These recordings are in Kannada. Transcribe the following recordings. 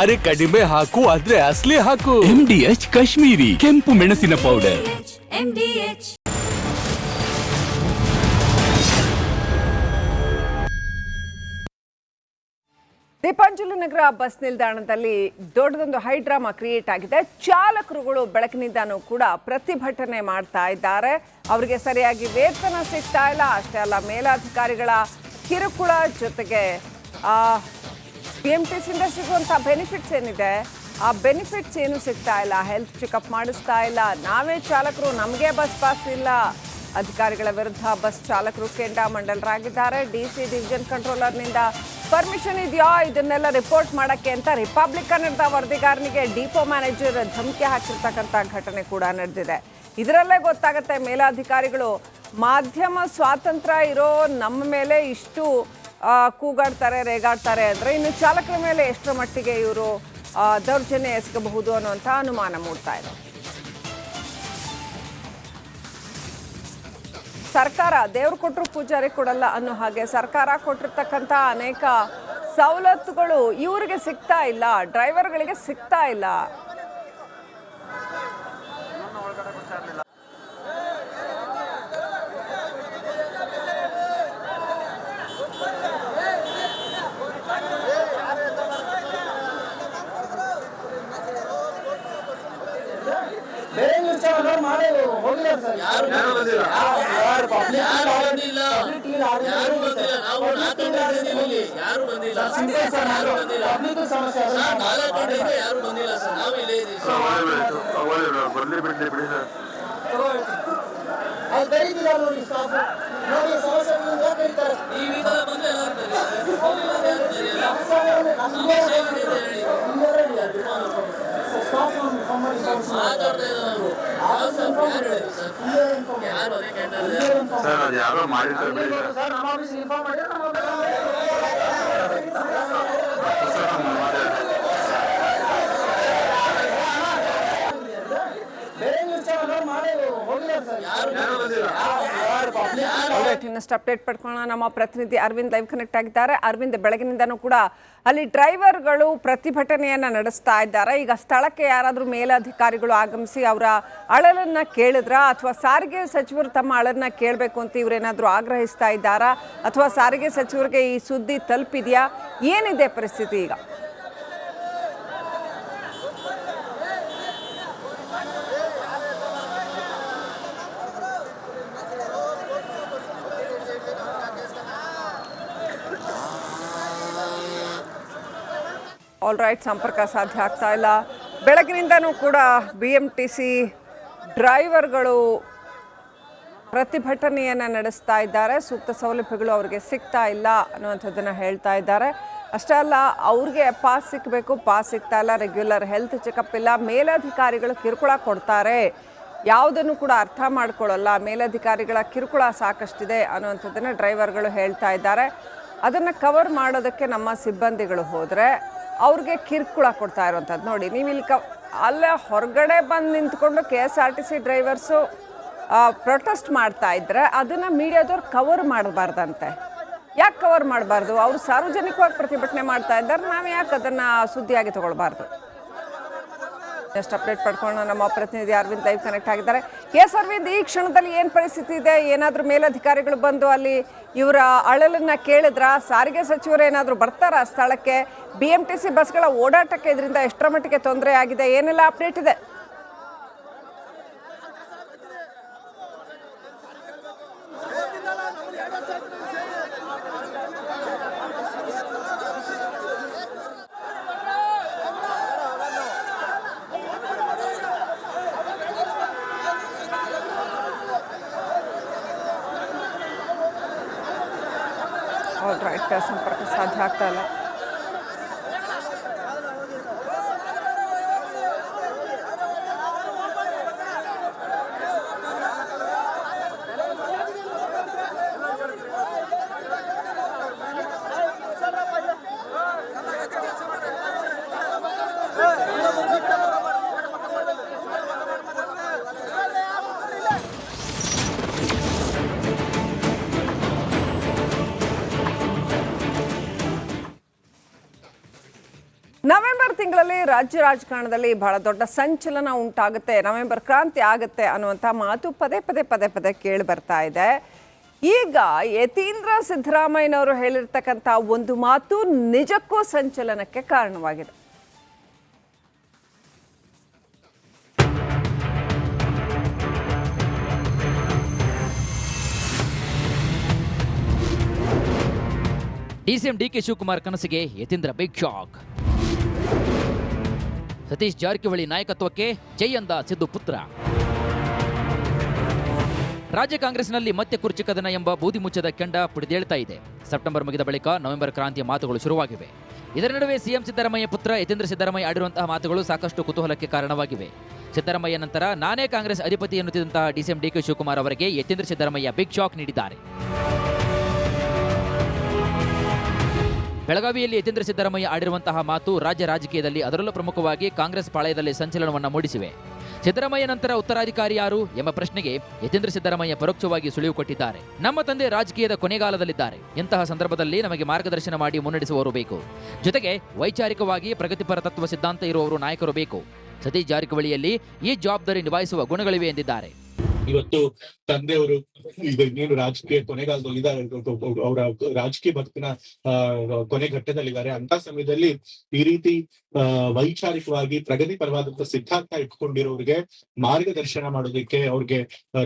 ಅರೆ ಕಡಿಮೆ ಹಾಕು ಆದ್ರೆ ಅಸಲಿ ಹಾಕು. MDH ಕಾಶ್ಮೀರಿ ಕೆಂಪು ಮೆಣಸಿನ ಪೌಡರ್. ದೀಪಾಂಜಲಿ ನಗರ ಬಸ್ ನಿಲ್ದಾಣದಲ್ಲಿ ದೊಡ್ಡದೊಂದು ಹೈಡ್ರಾಮಾ ಕ್ರಿಯೇಟ್ ಆಗಿದೆ. ಚಾಲಕರುಗಳು ಬೆಳಕಿನಿಂದನೂ ಕೂಡ ಪ್ರತಿಭಟನೆ ಮಾಡ್ತಾ ಇದ್ದಾರೆ. ಅವರಿಗೆ ಸರಿಯಾಗಿ ವೇತನ ಸಿಗ್ತಾ ಇಲ್ಲ. ಅಷ್ಟೇ ಅಲ್ಲ, ಮೇಲಾಧಿಕಾರಿಗಳ ಕಿರುಕುಳ, ಜೊತೆಗೆ BMTCಯಿಂದ ಸಿಗುವಂಥ ಬೆನಿಫಿಟ್ಸ್ ಏನಿದೆ ಆ ಬೆನಿಫಿಟ್ಸ್ ಏನು ಸಿಗ್ತಾ ಇಲ್ಲ. ಹೆಲ್ತ್ ಚೆಕಪ್ ಮಾಡಿಸ್ತಾ ಇಲ್ಲ. ನಾವೇ ಚಾಲಕರು, ನಮಗೆ ಬಸ್ ಪಾಸ್ ಇಲ್ಲ. ಅಧಿಕಾರಿಗಳ ವಿರುದ್ಧ ಬಸ್ ಚಾಲಕರು ಕೆಂಡಾಮಂಡಲರಾಗಿದ್ದಾರೆ. DC ಡಿವಿಷನ್ ಕಂಟ್ರೋಲರ್ನಿಂದ ಪರ್ಮಿಷನ್ ಇದೆಯಾ ಇದನ್ನೆಲ್ಲ ರಿಪೋರ್ಟ್ ಮಾಡೋಕ್ಕೆ ಅಂತ ರಿಪಬ್ಲಿಕ್ ಕನ್ನಡದ ವರದಿಗಾರನಿಗೆ ಡಿಪೋ ಮ್ಯಾನೇಜರ್ ಧಮಕಿ ಹಾಕಿರ್ತಕ್ಕಂಥ ಘಟನೆ ಕೂಡ ನಡೆದಿದೆ. ಇದರಲ್ಲೇ ಗೊತ್ತಾಗುತ್ತೆ ಮೇಲಾಧಿಕಾರಿಗಳು ಮಾಧ್ಯಮ ಸ್ವಾತಂತ್ರ್ಯ ಇರೋ ನಮ್ಮ ಮೇಲೆ ಇಷ್ಟು ಕೂಗಾಡ್ತಾರೆ, ರೇಗಾಡ್ತಾರೆ ಅಂದರೆ ಇನ್ನು ಚಾಲಕರ ಮೇಲೆ ಎಷ್ಟರ ಮಟ್ಟಿಗೆ ಇವರು ದೌರ್ಜನ್ಯ ಎಸಗಬಹುದು ಅನ್ನುವಂಥ ಅನುಮಾನ ಮೂಡ್ತಾ ಇದೆ. ಸರ್ಕಾರ ದೇವ್ರು ಕೊಟ್ಟರು ಪೂಜಾರಿ ಕೊಡಲ್ಲ ಅನ್ನೋ ಹಾಗೆ ಸರ್ಕಾರ ಕೊಟ್ಟಿರ್ತಕ್ಕಂಥ ಅನೇಕ ಸವಲತ್ತುಗಳು ಇವರಿಗೆ ಸಿಗ್ತಾ ಇಲ್ಲ, ಡ್ರೈವರ್ಗಳಿಗೆ ಸಿಗ್ತಾ ಇಲ್ಲ. ಯಾರೋ ಮಾಡಿರ್ತಾರೆ. ಇನ್ನಷ್ಟು ಅಪ್ಡೇಟ್ ಪಡ್ಕೊಳ್ಳೋಣ. ನಮ್ಮ ಪ್ರತಿನಿಧಿ ಅರವಿಂದ್ ಲೈವ್ ಕನೆಕ್ಟ್ ಆಗಿದ್ದಾರೆ. ಅರವಿಂದ್, ಬೆಳಗಿನಿಂದನೂ ಕೂಡ ಅಲ್ಲಿ ಡ್ರೈವರ್ಗಳು ಪ್ರತಿಭಟನೆಯನ್ನ ನಡೆಸ್ತಾ ಇದ್ದಾರೆ. ಈಗ ಸ್ಥಳಕ್ಕೆ ಯಾರಾದರೂ ಮೇಲಧಿಕಾರಿಗಳು ಆಗಮಿಸಿ ಅವರ ಅಳಲನ್ನ ಕೇಳಿದ್ರ, ಅಥವಾ ಸಾರಿಗೆ ಸಚಿವರು ತಮ್ಮ ಅಳಲನ್ನ ಕೇಳಬೇಕು ಅಂತ ಇವರೇನಾದರೂ ಆಗ್ರಹಿಸ್ತಾ ಇದ್ದಾರಾ, ಅಥವಾ ಸಾರಿಗೆ ಸಚಿವರಿಗೆ ಈ ಸುದ್ದಿ ತಲುಪಿದೆಯಾ? ಏನಿದೆ ಪರಿಸ್ಥಿತಿ ಈಗ? ಆಲ್ ರೈಟ್, ಸಂಪರ್ಕ ಸಾಧ್ಯ ಆಗ್ತಾ ಇಲ್ಲ. ಬೆಳಗಿನಿಂದನೂ ಕೂಡ BMTC ಡ್ರೈವರ್ಗಳು ಪ್ರತಿಭಟನೆಯನ್ನು ನಡೆಸ್ತಾ ಇದ್ದಾರೆ. ಸೂಕ್ತ ಸೌಲಭ್ಯಗಳು ಅವರಿಗೆ ಸಿಗ್ತಾ ಇಲ್ಲ ಅನ್ನುವಂಥದ್ದನ್ನು ಹೇಳ್ತಾ ಇದ್ದಾರೆ. ಅಷ್ಟೇ ಅಲ್ಲ, ಅವ್ರಿಗೆ ಪಾಸ್ ಸಿಕ್ಕಬೇಕು, ಪಾಸ್ ಸಿಗ್ತಾ ಇಲ್ಲ. ರೆಗ್ಯುಲರ್ ಹೆಲ್ತ್ ಚೆಕಪ್ ಇಲ್ಲ. ಮೇಲಧಿಕಾರಿಗಳು ಕಿರುಕುಳ ಕೊಡ್ತಾರೆ, ಯಾವುದನ್ನು ಕೂಡ ಅರ್ಥ ಮಾಡ್ಕೊಳ್ಳಲ್ಲ. ಮೇಲಧಿಕಾರಿಗಳ ಕಿರುಕುಳ ಸಾಕಷ್ಟಿದೆ ಅನ್ನುವಂಥದ್ದನ್ನು ಡ್ರೈವರ್ಗಳು ಹೇಳ್ತಾ ಇದ್ದಾರೆ. ಅದನ್ನು ಕವರ್ ಮಾಡೋದಕ್ಕೆ ನಮ್ಮ ಸಿಬ್ಬಂದಿಗಳು ಹೋದರೆ ಅವ್ರಿಗೆ ಕಿರುಕುಳ ಕೊಡ್ತಾ ಇರುವಂಥದ್ದು ನೋಡಿ. ನೀವು ಇಲ್ಲಿ ಅಲ್ಲೇ ಹೊರಗಡೆ ಬಂದು ನಿಂತ್ಕೊಂಡು KSRTC ಡ್ರೈವರ್ಸು ಪ್ರೊಟೆಸ್ಟ್ ಮಾಡ್ತಾ ಇದ್ರೆ ಅದನ್ನು ಮೀಡಿಯಾದವ್ರು ಕವರ್ ಮಾಡಬಾರ್ದಂತೆ. ಯಾಕೆ ಕವರ್ ಮಾಡಬಾರ್ದು? ಅವರು ಸಾರ್ವಜನಿಕವಾಗಿ ಪ್ರತಿಭಟನೆ ಮಾಡ್ತಾ ಇದ್ದಾರೆ, ನಾವು ಯಾಕೆ ಅದನ್ನು ಸುದ್ದಿಯಾಗಿ ತಗೊಳ್ಬಾರ್ದು? ನೆಕ್ಸ್ಟ್ ಅಪ್ಡೇಟ್ ಪಡ್ಕೊಂಡು ನಮ್ಮ ಪ್ರತಿನಿಧಿ ಅರವಿಂದ್ ಲೈವ್ ಕನೆಕ್ಟ್ ಆಗಿದ್ದಾರೆ. ಎಸ್ ಅರವಿಂದ್, ಈ ಕ್ಷಣದಲ್ಲಿ ಏನು ಪರಿಸ್ಥಿತಿ ಇದೆ? ಏನಾದರೂ ಮೇಲಧಿಕಾರಿಗಳು ಬಂದು ಅಲ್ಲಿ ಇವರ ಅಳಲನ್ನ ಕೇಳಿದ್ರ? ಸಾರಿಗೆ ಸಚಿವರು ಏನಾದರೂ ಬರ್ತಾರಾ ಸ್ಥಳಕ್ಕೆ? BMTC ಬಸ್ಗಳ ಓಡಾಟಕ್ಕೆ ಇದರಿಂದ ಎಷ್ಟರ ಮಟ್ಟಿಗೆ ತೊಂದರೆ ಆಗಿದೆ? ಏನೆಲ್ಲ ಅಪ್ಡೇಟ್ ಇದೆ? ಆಲ್ ರೈಟ್, ಸಂಪರ್ಕ ಸಾಧ್ಯ ಆಗ್ತಾ ಇಲ್ಲ. ನವೆಂಬರ್ ತಿಂಗಳಲ್ಲಿ ರಾಜ್ಯ ರಾಜಕಾರಣದಲ್ಲಿ ಬಹಳ ದೊಡ್ಡ ಸಂಚಲನ ಉಂಟಾಗುತ್ತೆ, ನವೆಂಬರ್ ಕ್ರಾಂತಿ ಆಗುತ್ತೆ ಅನ್ನುವಂಥ ಮಾತು ಪದೇ ಪದೇ ಪದೇ ಪದೇ ಕೇಳಿ ಬರ್ತಾ ಇದೆ. ಈಗ ಯತೀಂದ್ರ ಸಿದ್ದರಾಮಯ್ಯನವರು ಹೇಳಿರ್ತಕ್ಕಂಥ ಒಂದು ಮಾತು ನಿಜಕ್ಕೂ ಸಂಚಲನಕ್ಕೆ ಕಾರಣವಾಗಿದೆ. ಡಿಸಿಎಂ ಡಿಕೆ ಶಿವಕುಮಾರ್ ಕನಸಿಗೆ ಯತೀಂದ್ರ ಬಿಗ್ ಶಾಕ್. ಸತೀಶ್ ಜಾರಕಿಹೊಳಿ ನಾಯಕತ್ವಕ್ಕೆ ಜೈ ಅಂದ ಸಿದ್ದು ಪುತ್ರ. ರಾಜ್ಯ ಕಾಂಗ್ರೆಸ್ನಲ್ಲಿ ಮತ್ತೆ ಕುರ್ಚಿ ಕದನ ಎಂಬ ಬೂದಿ ಮುಚ್ಚದ ಕೆಂಡ ಪುಡಿದೇಳ್ತಾ ಇದೆ. ಸೆಪ್ಟೆಂಬರ್ ಮುಗಿದ ಬಳಿಕ ನವೆಂಬರ್ ಕ್ರಾಂತಿಯ ಮಾತುಗಳು ಶುರುವಾಗಿವೆ. ಇದರ ನಡುವೆ ಸಿಎಂ ಸಿದ್ದರಾಮಯ್ಯ ಪುತ್ರ ಯತೀಂದ್ರ ಸಿದ್ದರಾಮಯ್ಯ ಆಡಿರುವಂತಹ ಮಾತುಗಳು ಸಾಕಷ್ಟು ಕುತೂಹಲಕ್ಕೆ ಕಾರಣವಾಗಿವೆ. ಸಿದ್ದರಾಮಯ್ಯ ನಂತರ ನಾನೇ ಕಾಂಗ್ರೆಸ್ ಅಧಿಪತಿ ಎನ್ನುತ್ತಿದ್ದಂತಹ ಡಿಸಿಎಂ ಡಿಕೆ ಶಿವಕುಮಾರ್ ಅವರಿಗೆ ಯತೀಂದ್ರ ಸಿದ್ದರಾಮಯ್ಯ ಬಿಗ್ ಶಾಕ್ ನೀಡಿದ್ದಾರೆ. ಬೆಳಗಾವಿಯಲ್ಲಿ ಯತೀಂದ್ರ ಸಿದ್ದರಾಮಯ್ಯ ಆಡಿರುವಂತಹ ಮಾತು ರಾಜ್ಯ ರಾಜಕೀಯದಲ್ಲಿ ಅದರಲ್ಲೂ ಪ್ರಮುಖವಾಗಿ ಕಾಂಗ್ರೆಸ್ ಪಾಳಯದಲ್ಲಿ ಸಂಚಲನವನ್ನು ಮೂಡಿಸಿವೆ. ಸಿದ್ದರಾಮಯ್ಯ ನಂತರ ಉತ್ತರಾಧಿಕಾರಿ ಯಾರು ಎಂಬ ಪ್ರಶ್ನೆಗೆ ಯತೀಂದ್ರ ಸಿದ್ದರಾಮಯ್ಯ ಪರೋಕ್ಷವಾಗಿ ಸುಳಿವು ಕೊಟ್ಟಿದ್ದಾರೆ. ನಮ್ಮ ತಂದೆ ರಾಜಕೀಯದ ಕೊನೆಗಾಲದಲ್ಲಿದ್ದಾರೆ. ಇಂತಹ ಸಂದರ್ಭದಲ್ಲಿ ನಮಗೆ ಮಾರ್ಗದರ್ಶನ ಮಾಡಿ ಮುನ್ನಡೆಸುವವರು ಬೇಕು. ಜೊತೆಗೆ ವೈಚಾರಿಕವಾಗಿ ಪ್ರಗತಿಪರ ತತ್ವ ಸಿದ್ಧಾಂತ ಇರುವವರು ನಾಯಕರು ಬೇಕು. ಸತೀಶ್ ಜಾರಕಿಹೊಳಿಯಲ್ಲಿ ಈ ಜವಾಬ್ದಾರಿ ನಿಭಾಯಿಸುವ ಗುಣಗಳಿವೆ ಎಂದಿದ್ದಾರೆ. ಇವತ್ತು ತಂದೆಯವರು ಈಗ ಇನ್ನೇನು ರಾಜಕೀಯ ಕೊನೆಗಾಲದಲ್ಲಿದ್ದಾರೆ, ಅವರ ರಾಜಕೀಯ ಬದುಕಿನ ಕೊನೆ ಘಟ್ಟದಲ್ಲಿದ್ದಾರೆ. ಅಂತ ಸಮಯದಲ್ಲಿ ಈ ರೀತಿ ವೈಚಾರಿಕವಾಗಿ ಪ್ರಗತಿಪರವಾದಂತಹ ಸಿದ್ಧಾಂತ ಇಟ್ಕೊಂಡಿರೋರಿಗೆ ಮಾರ್ಗದರ್ಶನ ಮಾಡೋದಕ್ಕೆ, ಅವ್ರಿಗೆ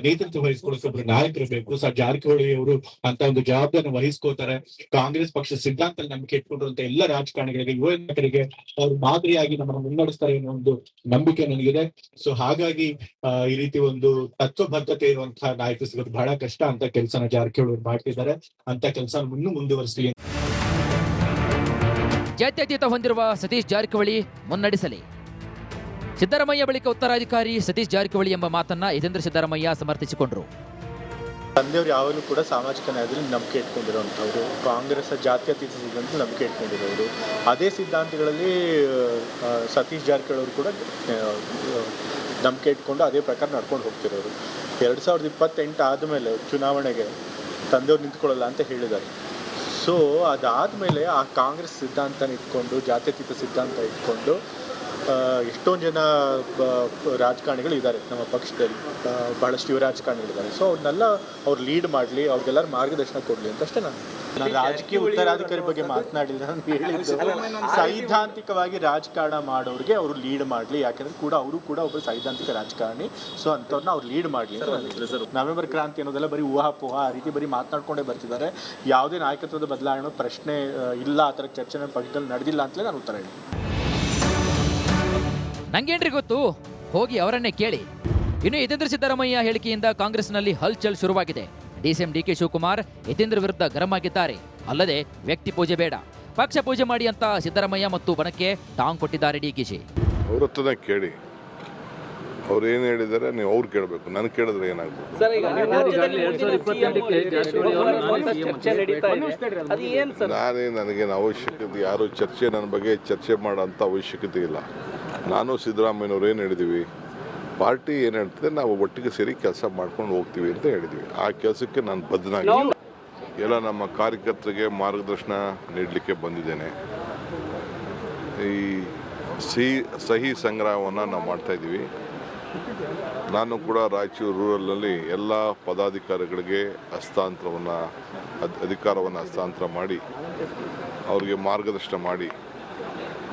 ನೇತೃತ್ವ ವಹಿಸ್ಕೊಳ್ಳೋಕೆ ಒಬ್ರು ನಾಯಕರು ಬೇಕು. ಜಾರಕಿಹೊಳಿ ಅವರು ಅಂತ ಒಂದು ಜವಾಬ್ದಾರಿ ವಹಿಸ್ಕೋತಾರೆ. ಕಾಂಗ್ರೆಸ್ ಪಕ್ಷ ಸಿದ್ಧಾಂತ ನಂಬಿಕೆ ಇಟ್ಕೊಂಡಿರುವಂತ ಎಲ್ಲ ರಾಜಕಾರಣಿಗಳಿಗೆ, ಯುವ ನಾಯಕರಿಗೆ ಅವ್ರು ಮಾದರಿಯಾಗಿ ನಮ್ಮನ್ನು ಮುನ್ನಡೆಸ್ತಾರೆ ಅನ್ನೋ ಒಂದು ನಂಬಿಕೆ ನನಗಿದೆ. ಸೊ ಹಾಗಾಗಿ ಈ ರೀತಿ ಒಂದು ತತ್ವಬದ್ಧತೆ ಇರುವಂತಹ ನಾಯಕ ಸಿಗೋದು ಬಹಳ ಕಷ್ಟ. ಅಂತ ಕೆಲಸನ ಜಾರಕಿಹೊಳಿ ಮಾಡ್ತಿದ್ದಾರೆ. ಅಂತ ಕೆಲಸ ಮುಂದುವರಿಸಲಿ. ಜಾತ್ಯತೀತ ಹೊಂದಿರುವ ಸತೀಶ್ ಜಾರಕಿಹೊಳಿ ಮುನ್ನಡೆಸಲಿ. ಸಿದ್ದರಾಮಯ್ಯ ಬಳಿಕ ಉತ್ತರಾಧಿಕಾರಿ ಸತೀಶ್ ಜಾರಕಿಹೊಳಿ ಎಂಬ ಮಾತನ್ನ ಯತೀಂದ್ರ ಸಿದ್ದರಾಮಯ್ಯ ಸಮರ್ಥಿಸಿಕೊಂಡರು. ತಂದೆಯವರು ಯಾವಾಗಲೂ ಕೂಡ ಸಾಮಾಜಿಕ ನ್ಯಾಯದಲ್ಲಿ ನಂಬಿಕೆ ಇಟ್ಕೊಂಡಿರುವಂಥವ್ರು, ಕಾಂಗ್ರೆಸ್ ಜಾತ್ಯತೀತ ಸಿದ್ಧಾಂತ ನಂಬಿಕೆ ಇಟ್ಕೊಂಡಿರೋರು. ಅದೇ ಸಿದ್ಧಾಂತಗಳಲ್ಲಿ ಸತೀಶ್ ಜಾರಕಿಹೊಳಿ ಅವರು ಕೂಡ ನಂಬಿಕೆ ಇಟ್ಕೊಂಡು ಅದೇ ಪ್ರಕಾರ ನಡ್ಕೊಂಡು ಹೋಗ್ತಿರೋರು. 2028 ಆದಮೇಲೆ ಚುನಾವಣೆಗೆ ತಂದೆಯವ್ರು ನಿಂತ್ಕೊಳ್ಳಲ್ಲ ಅಂತ ಹೇಳಿದ್ದಾರೆ. ಸೊ ಅದಾದಮೇಲೆ ಆ ಕಾಂಗ್ರೆಸ್ ಸಿದ್ಧಾಂತನ ಇಟ್ಕೊಂಡು, ಜಾತ್ಯತೀತ ಸಿದ್ಧಾಂತ ಇಟ್ಕೊಂಡು ಎಷ್ಟೊಂದು ಜನ ರಾಜಕಾರಣಿಗಳು ಇದ್ದಾರೆ ನಮ್ಮ ಪಕ್ಷದಲ್ಲಿ, ಬಹಳಷ್ಟು ಯುವ ರಾಜಕಾರಣಿಗಳಿದ್ದಾರೆ. ಸೊ ಅವ್ರನ್ನೆಲ್ಲ ಅವ್ರು ಲೀಡ್ ಮಾಡಲಿ, ಅವ್ರಿಗೆಲ್ಲರೂ ಮಾರ್ಗದರ್ಶನ ಕೊಡಲಿ ಅಂತ ಅಷ್ಟೇ. ನಾನು ರಾಜಕೀಯ ಉತ್ತರಾಧಿಕಾರಿ ಬಗ್ಗೆ ಮಾತನಾಡಿದ್ರೆ ನಾನು ಹೇಳಿದ್ದು ಸೈದ್ಧಾಂತಿಕವಾಗಿ ರಾಜಕಾರಣ ಮಾಡೋರಿಗೆ ಅವರು ಲೀಡ್ ಮಾಡಲಿ. ಯಾಕೆಂದ್ರೆ ಅವರು ಕೂಡ ಒಬ್ಬರು ಸೈದ್ಧಾಂತಿಕ ರಾಜಕಾರಣಿ. ಸೊ ಅಂಥವ್ರನ್ನ ಅವ್ರು ಲೀಡ್ ಮಾಡಲಿ ಅಂತ. ನವೆಂಬರ್ ಕ್ರಾಂತಿ ಅನ್ನೋದೆಲ್ಲ ಬರೀ ಊಹಾಪೋಹ ಆ ರೀತಿ ಬರೀ ಮಾತನಾಡ್ಕೊಂಡೇ ಬರ್ತಿದ್ದಾರೆ. ಯಾವುದೇ ನಾಯಕತ್ವದ ಬದಲಾವಣೆ ಪ್ರಶ್ನೆ ಇಲ್ಲ, ಆ ಥರ ಚರ್ಚೆ ಪಕ್ಷದಲ್ಲಿ ನಡೆದಿಲ್ಲ ಅಂತಲೇ ನಾನು ಉತ್ತರ ಹೇಳಿ. ನಂಗೇನ್ರಿ ಗೊತ್ತು, ಹೋಗಿ ಅವರನ್ನೇ ಕೇಳಿ. ಇನ್ನು ಯತೀಂದ್ರ ಸಿದ್ದರಾಮಯ್ಯ ಹೇಳಿಕೆಯಿಂದ ಕಾಂಗ್ರೆಸ್ನಲ್ಲಿ ಹಲ್ಚಲ್ ಶುರುವಾಗಿದೆ. ಡಿಸಿಎಂ ಡಿಕೆ ಶಿವಕುಮಾರ್ ಯತೀಂದ್ರ ವಿರುದ್ಧ ಗರಂ ಆಗಿದ್ದಾರೆ. ಅಲ್ಲದೆ ವ್ಯಕ್ತಿ ಪೂಜೆ ಬೇಡ, ಪಕ್ಷ ಪೂಜೆ ಮಾಡಿ ಅಂತ ಸಿದ್ದರಾಮಯ್ಯ ಮತ್ತು ಬಣಕ್ಕೆ ಟಾಂಗ್ ಕೊಟ್ಟಿದ್ದಾರೆ ಡಿಕೆಶಿ. ಅವ್ರ ಹತ್ರನೇ ಕೇಳಿ, ಅವ್ರು ಏನು ಹೇಳಿದ್ದಾರೆ ನೀವು ಅವ್ರು ಕೇಳಬೇಕು, ನನಗೆ ಕೇಳಿದ್ರೆ ಏನಾಗ್ಬೋದು? ನನಗೇನು ಅವಶ್ಯಕತೆ, ಯಾರು ಚರ್ಚೆ ನನ್ನ ಬಗ್ಗೆ ಚರ್ಚೆ ಮಾಡೋಂಥ ಅವಶ್ಯಕತೆ ಇಲ್ಲ. ನಾನು ಸಿದ್ದರಾಮಯ್ಯನವ್ರು ಏನು ಹೇಳಿದ್ದೀವಿ, ಪಾರ್ಟಿ ಏನು ಹೇಳ್ತದೆ ನಾವು ಒಟ್ಟಿಗೆ ಸೇರಿ ಕೆಲಸ ಮಾಡ್ಕೊಂಡು ಹೋಗ್ತೀವಿ ಅಂತ ಹೇಳಿದ್ವಿ. ಆ ಕೆಲಸಕ್ಕೆ ನಾನು ಬದ್ಧನಾಗಿದ್ದೀನಿ. ಎಲ್ಲ ನಮ್ಮ ಕಾರ್ಯಕರ್ತರಿಗೆ ಮಾರ್ಗದರ್ಶನ ನೀಡಲಿಕ್ಕೆ ಬಂದಿದ್ದೇನೆ. ಈ ಸಹಿ ಸಂಗ್ರಹವನ್ನು ನಾವು ಮಾಡ್ತಾಯಿದ್ದೀವಿ. ನಾನು ಕೂಡ ರಾಯಚೂರು ರೂರಲ್ನಲ್ಲಿ ಎಲ್ಲ ಪದಾಧಿಕಾರಿಗಳಿಗೆ ಅಧಿಕಾರವನ್ನು ಹಸ್ತಾಂತರ ಮಾಡಿ ಅವ್ರಿಗೆ ಮಾರ್ಗದರ್ಶನ ಮಾಡಿ,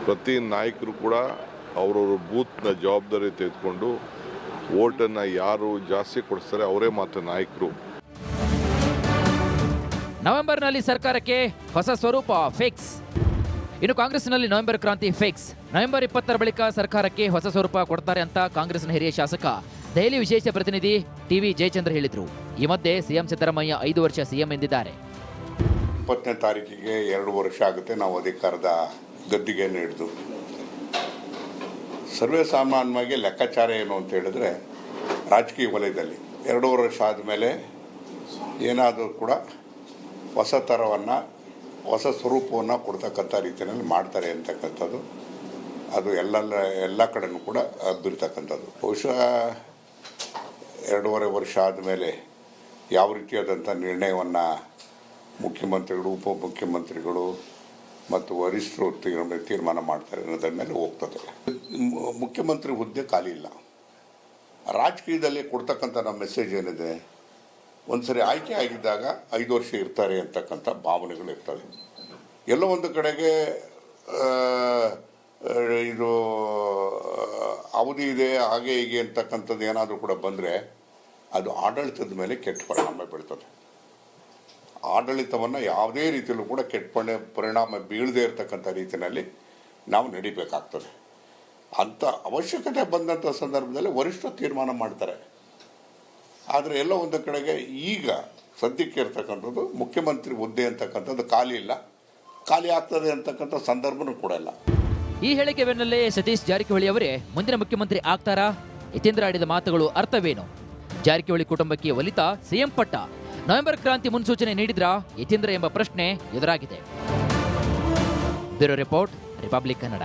ಪ್ರತಿ ನಾಯಕರು ಕೂಡ ಅವರವ್ರ ಬೂತ್ನ ಜವಾಬ್ದಾರಿ ತೆಗೆದುಕೊಂಡು ವೋಟನ್ನು ಯಾರು ಜಾಸ್ತಿ ಕೊಡಿಸ್ತಾರೆ ಅವರೇ ಮಾತ್ರ ನಾಯಕರು. ನವೆಂಬರ್ನಲ್ಲಿ ಸರ್ಕಾರಕ್ಕೆ ಹೊಸ ಸ್ವರೂಪ ಫಿಕ್ಸ್. ಇನ್ನು ಕಾಂಗ್ರೆಸ್ನಲ್ಲಿ ನವೆಂಬರ್ ಕ್ರಾಂತಿ ಫಿಕ್ಸ್. ನವೆಂಬರ್ 20ರ ಬಳಿಕ ಸರ್ಕಾರಕ್ಕೆ ಹೊಸ ಸ್ವರೂಪ ಕೊಡ್ತಾರೆ ಅಂತ ಕಾಂಗ್ರೆಸ್ನ ಹಿರಿಯ ಶಾಸಕ, ದೆಹಲಿ ವಿಶೇಷ ಪ್ರತಿನಿಧಿ ಟಿವಿ ಜಯಚಂದ್ರ ಹೇಳಿದ್ರು. ಈ ಮಧ್ಯೆ ಸಿಎಂ ಸಿದ್ದರಾಮಯ್ಯ 5 ವರ್ಷ ಸಿಎಂ ಎಂದಿದ್ದಾರೆ. 20ನೇ ತಾರೀಕಿಗೆ 2 ವರ್ಷ ಆಗುತ್ತೆ ನಾವು ಅಧಿಕಾರದ ಗದ್ದಿಗೆ ಹಿಡಿದು. ಸರ್ವೇ ಸಾಮಾನ್ಯವಾಗಿ ಲೆಕ್ಕಾಚಾರ ಏನು ಅಂತ ಹೇಳಿದ್ರೆ, ರಾಜಕೀಯ ವಲಯದಲ್ಲಿ 2 ವರ್ಷ ಆದಮೇಲೆ ಏನಾದರೂ ಕೂಡ ಹೊಸ ಥರವನ್ನು, ಹೊಸ ಸ್ವರೂಪವನ್ನು ಕೊಡ್ತಕ್ಕಂಥ ರೀತಿಯಲ್ಲಿ ಮಾಡ್ತಾರೆ ಅಂತಕ್ಕಂಥದ್ದು ಅದು ಎಲ್ಲ ಕಡೆನೂ ಕೂಡ ಹಬ್ಬಿರ್ತಕ್ಕಂಥದ್ದು. ಬಹುಶಃ 2.5 ವರ್ಷ ಆದಮೇಲೆ ಯಾವ ರೀತಿಯಾದಂಥ ನಿರ್ಣಯವನ್ನು ಮುಖ್ಯಮಂತ್ರಿಗಳು, ಉಪಮುಖ್ಯಮಂತ್ರಿಗಳು ಮತ್ತು ವರಿಷ್ಠರು ತೀರ್ಮಾನ ಮಾಡ್ತಾರೆ ಅನ್ನೋದ್ರ ಮೇಲೆ ಹೋಗ್ತದೆ. ಮುಖ್ಯಮಂತ್ರಿ ಹುದ್ದೆ ಖಾಲಿ ಇಲ್ಲ. ರಾಜಕೀಯದಲ್ಲಿ ಕೊಡ್ತಕ್ಕಂಥ ನಮ್ಮ ಮೆಸೇಜ್ ಏನಿದೆ, ಒಂದ್ಸರಿ ಆಯ್ಕೆ ಆಗಿದ್ದಾಗ 5 ವರ್ಷ ಇರ್ತಾರೆ ಅಂತಕ್ಕಂಥ ಭಾವನೆಗಳು ಇರ್ತವೆ. ಎಲ್ಲೋ ಒಂದು ಕಡೆಗೆ ಇದು ಅವಧಿ ಇದೆ ಹಾಗೆ ಹೀಗೆ ಅಂತಕ್ಕಂಥದ್ದು ಏನಾದರೂ ಕೂಡ ಬಂದರೆ ಅದು ಆಡಳಿತದ ಮೇಲೆ ಕೆಟ್ಟ ಪರಿಣಾಮ ಬೀಳ್ತದೆ. ಆಡಳಿತವನ್ನು ಯಾವುದೇ ರೀತಿಯಲ್ಲೂ ಕೂಡ ಕೆಟ್ಟ ಪರಿಣಾಮ ಬೀಳದೇ ಇರತಕ್ಕಂಥ ರೀತಿಯಲ್ಲಿ ನಾವು ನಡಿಬೇಕಾಗ್ತದೆ. ಅಂಥ ಅವಶ್ಯಕತೆ ಬಂದಂಥ ಸಂದರ್ಭದಲ್ಲಿ ವರಿಷ್ಠರು ತೀರ್ಮಾನ ಮಾಡ್ತಾರೆ. ಆದರೆ ಎಲ್ಲ ಒಂದು ಕಡೆಗೆ ಈಗ ಸದ್ಯಕ್ಕೆ ಇರ್ತಕ್ಕಂಥದ್ದು ಮುಖ್ಯಮಂತ್ರಿ ಹುದ್ದೆ ಅಂತಕ್ಕಂಥದ್ದು ಖಾಲಿ ಇಲ್ಲ, ಖಾಲಿ ಆಗ್ತದೆ ಅಂತಕ್ಕಂಥ ಸಂದರ್ಭನೂ ಕೂಡ ಇಲ್ಲ. ಈ ಹೇಳಿಕೆ ಬೆನ್ನಲ್ಲೇ ಸತೀಶ್ ಜಾರಕಿಹೊಳಿ ಅವರೇ ಮುಂದಿನ ಮುಖ್ಯಮಂತ್ರಿ ಆಗ್ತಾರಾ? ಯತೀಂದ್ರ ಆಡಿದ ಮಾತುಗಳು ಅರ್ಥವೇನು? ಜಾರಕಿಹೊಳಿ ಕುಟುಂಬಕ್ಕೆ ಒಲಿತ ಸಿಎಂ ಪಟ್ಟ? ನವೆಂಬರ್ ಕ್ರಾಂತಿ ಮುನ್ಸೂಚನೆ ನೀಡಿದ್ರಾ ಯತೀಂದ್ರ ಎಂಬ ಪ್ರಶ್ನೆ ಎದುರಾಗಿದೆ. Bureau report, republic Kannada.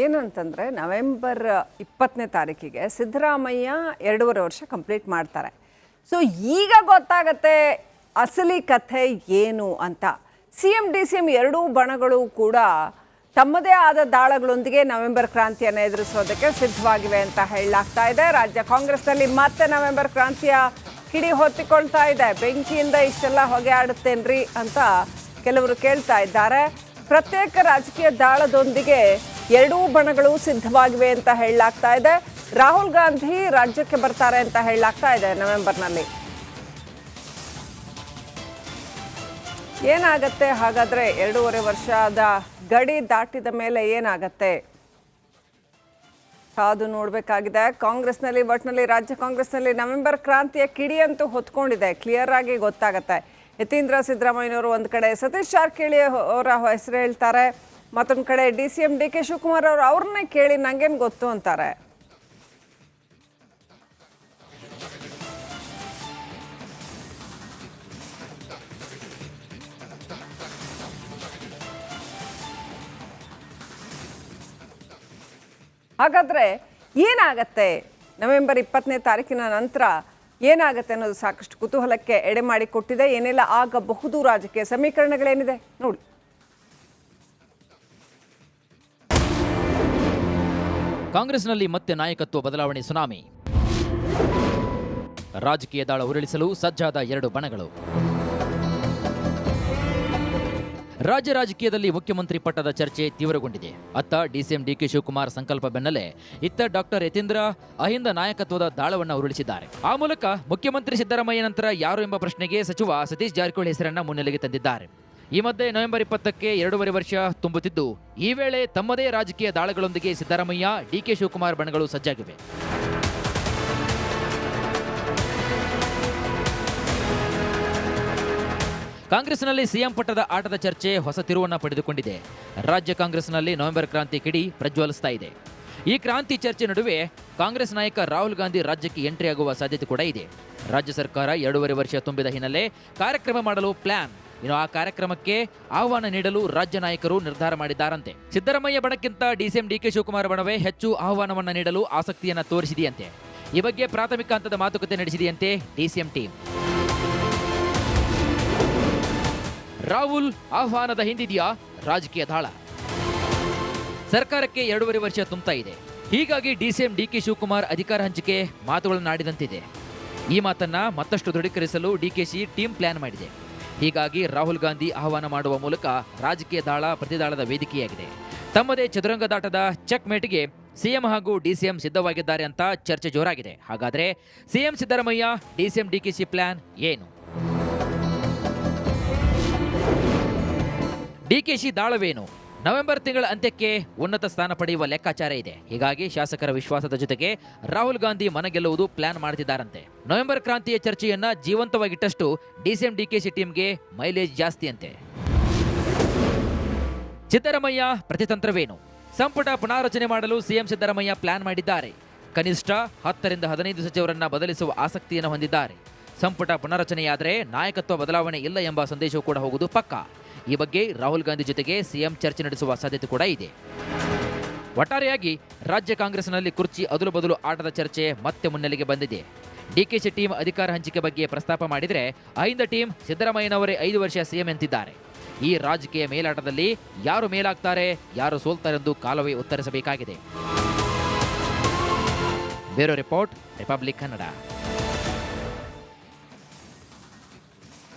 ಏನಂತಂದರೆ ನವೆಂಬರ್ 20ನೇ ತಾರೀಕಿಗೆ ಸಿದ್ದರಾಮಯ್ಯ 2.5 ವರ್ಷ ಕಂಪ್ಲೀಟ್ ಮಾಡ್ತಾರೆ. ಸೊ ಈಗ ಗೊತ್ತಾಗತ್ತೆ ಅಸಲಿ ಕಥೆ ಏನು ಅಂತ. CM DCM ಎರಡೂ ಬಣಗಳು ಕೂಡ ತಮ್ಮದೇ ಆದ ದಾಳಗಳೊಂದಿಗೆ ನವೆಂಬರ್ ಕ್ರಾಂತಿಯನ್ನು ಎದುರಿಸೋದಕ್ಕೆ ಸಿದ್ಧವಾಗಿವೆ ಅಂತ ಹೇಳಲಾಗ್ತಾ ಇದೆ. ರಾಜ್ಯ ಕಾಂಗ್ರೆಸ್ನಲ್ಲಿ ಮತ್ತೆ ನವೆಂಬರ್ ಕ್ರಾಂತಿಯ ಕಿಡಿ ಹೊತ್ತಿಕೊಳ್ತಾ ಇದೆ. ಬೆಂಕಿಯಿಂದ ಇಷ್ಟೆಲ್ಲ ಹೊಗೆ ಆಡುತ್ತೇನ್ರಿ ಅಂತ ಕೆಲವರು ಕೇಳ್ತಾ ಇದ್ದಾರೆ. ಪ್ರತ್ಯೇಕ ರಾಜಕೀಯ ದಾಳದೊಂದಿಗೆ ಎರಡೂ ಬಣಗಳು ಸಿದ್ಧವಾಗಿವೆ ಅಂತ ಹೇಳಲಾಗ್ತಾ ಇದೆ. ರಾಹುಲ್ ಗಾಂಧಿ ರಾಜ್ಯಕ್ಕೆ ಬರ್ತಾರೆ ಅಂತ ಹೇಳಲಾಗ್ತಾ ಇದೆ ನವೆಂಬರ್ನಲ್ಲಿ. ಏನಾಗತ್ತೆ ಹಾಗಾದ್ರೆ 2.5 ವರ್ಷದ ಗಡಿ ದಾಟಿದ ಮೇಲೆ ಏನಾಗತ್ತೆ ಕಾದು ನೋಡಬೇಕಾಗಿದೆ. ಕಾಂಗ್ರೆಸ್ನಲ್ಲಿ ಒಟ್ಟಿನಲ್ಲಿ ರಾಜ್ಯ ಕಾಂಗ್ರೆಸ್ನಲ್ಲಿ ನವೆಂಬರ್ ಕ್ರಾಂತಿಯ ಕಿಡಿಯಂತೂ ಹೊತ್ಕೊಂಡಿದೆ, ಕ್ಲಿಯರ್ ಆಗಿ ಗೊತ್ತಾಗತ್ತೆ. ಯತೀಂದ್ರ ಸಿದ್ದರಾಮಯ್ಯನವರು ಒಂದು ಕಡೆ ಸತೀಶ್ ಜಾರಕಿಹೊಳಿ ಅವರ ಹೆಸರು ಹೇಳ್ತಾರೆ, ಮತ್ತೊಂದು ಕಡೆ DCM DK ಶಿವಕುಮಾರ್ ಅವರು ಅವ್ರನ್ನೇ ಕೇಳಿ ನಂಗೇನು ಗೊತ್ತು ಅಂತಾರೆ. ಹಾಗಾದರೆ ಏನಾಗತ್ತೆ ನವೆಂಬರ್ 20ನೇ ತಾರೀಕಿನ ನಂತರ ಏನಾಗುತ್ತೆ ಅನ್ನೋದು ಸಾಕಷ್ಟು ಕುತೂಹಲಕ್ಕೆ ಎಡೆ ಮಾಡಿಕೊಟ್ಟಿದೆ. ಏನೆಲ್ಲ ಆಗಬಹುದು, ರಾಜಕೀಯ ಸಮೀಕರಣಗಳೇನಿದೆ ನೋಡಿ. ಕಾಂಗ್ರೆಸ್ನಲ್ಲಿ ಮತ್ತೆ ನಾಯಕತ್ವ ಬದಲಾವಣೆ ಸುನಾಮಿ. ರಾಜಕೀಯ ದಾಳ ಉರುಳಿಸಲು ಸಜ್ಜಾದ 2 ಬಣಗಳು. ರಾಜ್ಯ ರಾಜಕೀಯದಲ್ಲಿ ಮುಖ್ಯಮಂತ್ರಿ ಪಟ್ಟದ ಚರ್ಚೆ ತೀವ್ರಗೊಂಡಿದೆ. ಅತ್ತ DCM DK ಶಿವಕುಮಾರ್ ಸಂಕಲ್ಪ ಬೆನ್ನಲ್ಲೇ ಇತ್ತ ಡಾಕ್ಟರ್ ಯತೀಂದ್ರ ಅಹಿಂದ ನಾಯಕತ್ವದ ದಾಳವನ್ನ ಉರುಳಿಸಿದ್ದಾರೆ. ಆ ಮೂಲಕ ಮುಖ್ಯಮಂತ್ರಿ ಸಿದ್ದರಾಮಯ್ಯ ನಂತರ ಯಾರು ಎಂಬ ಪ್ರಶ್ನೆಗೆ ಸಚಿವ ಸತೀಶ್ ಜಾರಕಿಹೊಳಿ ಹೆಸರನ್ನ ಮುನ್ನೆಲೆಗೆ ತಂದಿದ್ದಾರೆ. ಈ ಮಧ್ಯೆ ನವೆಂಬರ್ 20ಕ್ಕೆ 2.5 ವರ್ಷ ತುಂಬುತ್ತಿದ್ದು, ಈ ವೇಳೆ ತಮ್ಮದೇ ರಾಜಕೀಯ ದಾಳಗಳೊಂದಿಗೆ ಸಿದ್ದರಾಮಯ್ಯ DK ಶಿವಕುಮಾರ್ ಬಣಗಳು ಸಜ್ಜಾಗಿವೆ. ಕಾಂಗ್ರೆಸ್ನಲ್ಲಿ ಸಿಎಂ ಪಟ್ಟದ ಆಟದ ಚರ್ಚೆ ಹೊಸ ತಿರುವನ್ನ ಪಡೆದುಕೊಂಡಿದೆ. ರಾಜ್ಯ ಕಾಂಗ್ರೆಸ್ನಲ್ಲಿ ನವೆಂಬರ್ ಕ್ರಾಂತಿ ಕಿಡಿ ಪ್ರಜ್ವಲಿಸ್ತಾ ಇದೆ. ಈ ಕ್ರಾಂತಿ ಚರ್ಚೆ ನಡುವೆ ಕಾಂಗ್ರೆಸ್ ನಾಯಕ ರಾಹುಲ್ ಗಾಂಧಿ ರಾಜ್ಯಕ್ಕೆ ಎಂಟ್ರಿ ಆಗುವ ಸಾಧ್ಯತೆ ಕೂಡ ಇದೆ. ರಾಜ್ಯ ಸರ್ಕಾರ 2.5 ವರ್ಷ ತುಂಬಿದ ಹಿನ್ನೆಲೆ ಕಾರ್ಯಕ್ರಮ ಮಾಡಲು ಪ್ಲಾನ್. ಇನ್ನು ಆ ಕಾರ್ಯಕ್ರಮಕ್ಕೆ ಆಹ್ವಾನ ನೀಡಲು ರಾಜ್ಯ ನಾಯಕರು ನಿರ್ಧಾರ ಮಾಡಿದ್ದಾರಂತೆ. ಸಿದ್ದರಾಮಯ್ಯ ಬಣಕ್ಕಿಂತ DCM DK ಶಿವಕುಮಾರ್ ಬಣವೇ ಹೆಚ್ಚು ಆಹ್ವಾನವನ್ನ ನೀಡಲು ಆಸಕ್ತಿಯನ್ನ ತೋರಿಸಿದೆಯಂತೆ. ಈ ಬಗ್ಗೆ ಪ್ರಾಥಮಿಕ ಹಂತದ ಮಾತುಕತೆ ನಡೆಸಿದೆಯಂತೆ DCM ಟೀಮ್. ರಾಹುಲ್ ಆಹ್ವಾನದ ಹಿಂದಿದೆಯಾ ರಾಜಕೀಯ ದಾಳ? ಸರ್ಕಾರಕ್ಕೆ 2.5 ವರ್ಷ ತುಂಬ್ತಾ ಇದೆ. ಹೀಗಾಗಿ DCM DK ಶಿವಕುಮಾರ್ ಅಧಿಕಾರ ಹಂಚಿಕೆ ಮಾತುಗಳನ್ನಾಡಿದಂತಿದೆ. ಈ ಮಾತನ್ನ ಮತ್ತಷ್ಟು ದೃಢೀಕರಿಸಲು DKC ಟೀಮ್ ಪ್ಲಾನ್ ಮಾಡಿದೆ. ಹೀಗಾಗಿ ರಾಹುಲ್ ಗಾಂಧಿ ಆಹ್ವಾನ ಮಾಡುವ ಮೂಲಕ ರಾಜಕೀಯ ದಾಳ ಪ್ರತಿದಾಳದ ವೇದಿಕೆಯಾಗಿದೆ. ತಮ್ಮದೇ ಚದುರಂಗದಾಟದ ಚೆಕ್ ಮೇಟ್ಗೆ ಸಿಎಂ ಹಾಗೂ DCM ಸಿದ್ಧವಾಗಿದ್ದಾರೆ ಅಂತ ಚರ್ಚೆ ಜೋರಾಗಿದೆ. ಹಾಗಾದ್ರೆ CM Siddaramaiah DCM DKC plan ಏನು? DKC ದಾಳವೇನು? ನವೆಂಬರ್ ತಿಂಗಳ ಅಂತ್ಯಕ್ಕೆ ಉನ್ನತ ಸ್ಥಾನ ಪಡೆಯುವ ಲೆಕ್ಕಾಚಾರ ಇದೆ. ಹೀಗಾಗಿ ಶಾಸಕರ ವಿಶ್ವಾಸದ ಜೊತೆಗೆ ರಾಹುಲ್ ಗಾಂಧಿ ಮನಗೆಲ್ಲುವುದು ಪ್ಲಾನ್ ಮಾಡ್ತಿದ್ದಾರಂತೆ. ನವೆಂಬರ್ ಕ್ರಾಂತಿಯ ಚರ್ಚೆಯನ್ನ ಜೀವಂತವಾಗಿಟ್ಟಷ್ಟು DCM DKC ಟೀಮ್ಗೆ ಮೈಲೇಜ್ ಜಾಸ್ತಿ ಅಂತೆ. ಸಿದ್ದರಾಮಯ್ಯ ಪ್ರತಿತಂತ್ರವೇನು? ಸಂಪುಟ ಪುನಾರಚನೆ ಮಾಡಲು ಸಿಎಂ ಸಿದ್ದರಾಮಯ್ಯ ಪ್ಲಾನ್ ಮಾಡಿದ್ದಾರೆ. ಕನಿಷ್ಠ 10 ರಿಂದ 15 ಸಚಿವರನ್ನ ಬದಲಿಸುವ ಆಸಕ್ತಿಯನ್ನು ಹೊಂದಿದ್ದಾರೆ. ಸಂಪುಟ ಪುನರಚನೆಯಾದರೆ ನಾಯಕತ್ವ ಬದಲಾವಣೆ ಇಲ್ಲ ಎಂಬ ಸಂದೇಶವೂ ಕೂಡ ಹೋಗುವುದು ಪಕ್ಕಾ. ಈ ಬಗ್ಗೆ ರಾಹುಲ್ ಗಾಂಧಿ ಜೊತೆಗೆ ಸಿಎಂ ಚರ್ಚೆ ನಡೆಸುವ ಸಾಧ್ಯತೆ ಕೂಡ ಇದೆ. ಒಟ್ಟಾರೆಯಾಗಿ ರಾಜ್ಯ ಕಾಂಗ್ರೆಸ್ನಲ್ಲಿ ಕುರ್ಚಿ ಅದಲು ಬದಲು ಆಟದ ಚರ್ಚೆ ಮತ್ತೆ ಮುನ್ನೆಲೆಗೆ ಬಂದಿದೆ. ಡಿಕೆಶಿ ಟೀಮ್ ಅಧಿಕಾರ ಹಂಚಿಕೆ ಬಗ್ಗೆ ಪ್ರಸ್ತಾಪ ಮಾಡಿದರೆ ಅಹಿಂದ ಟೀಮ್ ಸಿದ್ದರಾಮಯ್ಯನವರೇ 5 ವರ್ಷ ಸಿಎಂ ಎಂತಿದ್ದಾರೆ. ಈ ರಾಜಕೀಯ ಮೇಲಾಟದಲ್ಲಿ ಯಾರು ಮೇಲಾಗ್ತಾರೆ, ಯಾರು ಸೋಲ್ತಾರೆಂದು ಕಾಲವೇ ಉತ್ತರಿಸಬೇಕಾಗಿದೆ. Bureau report, republic Kannada.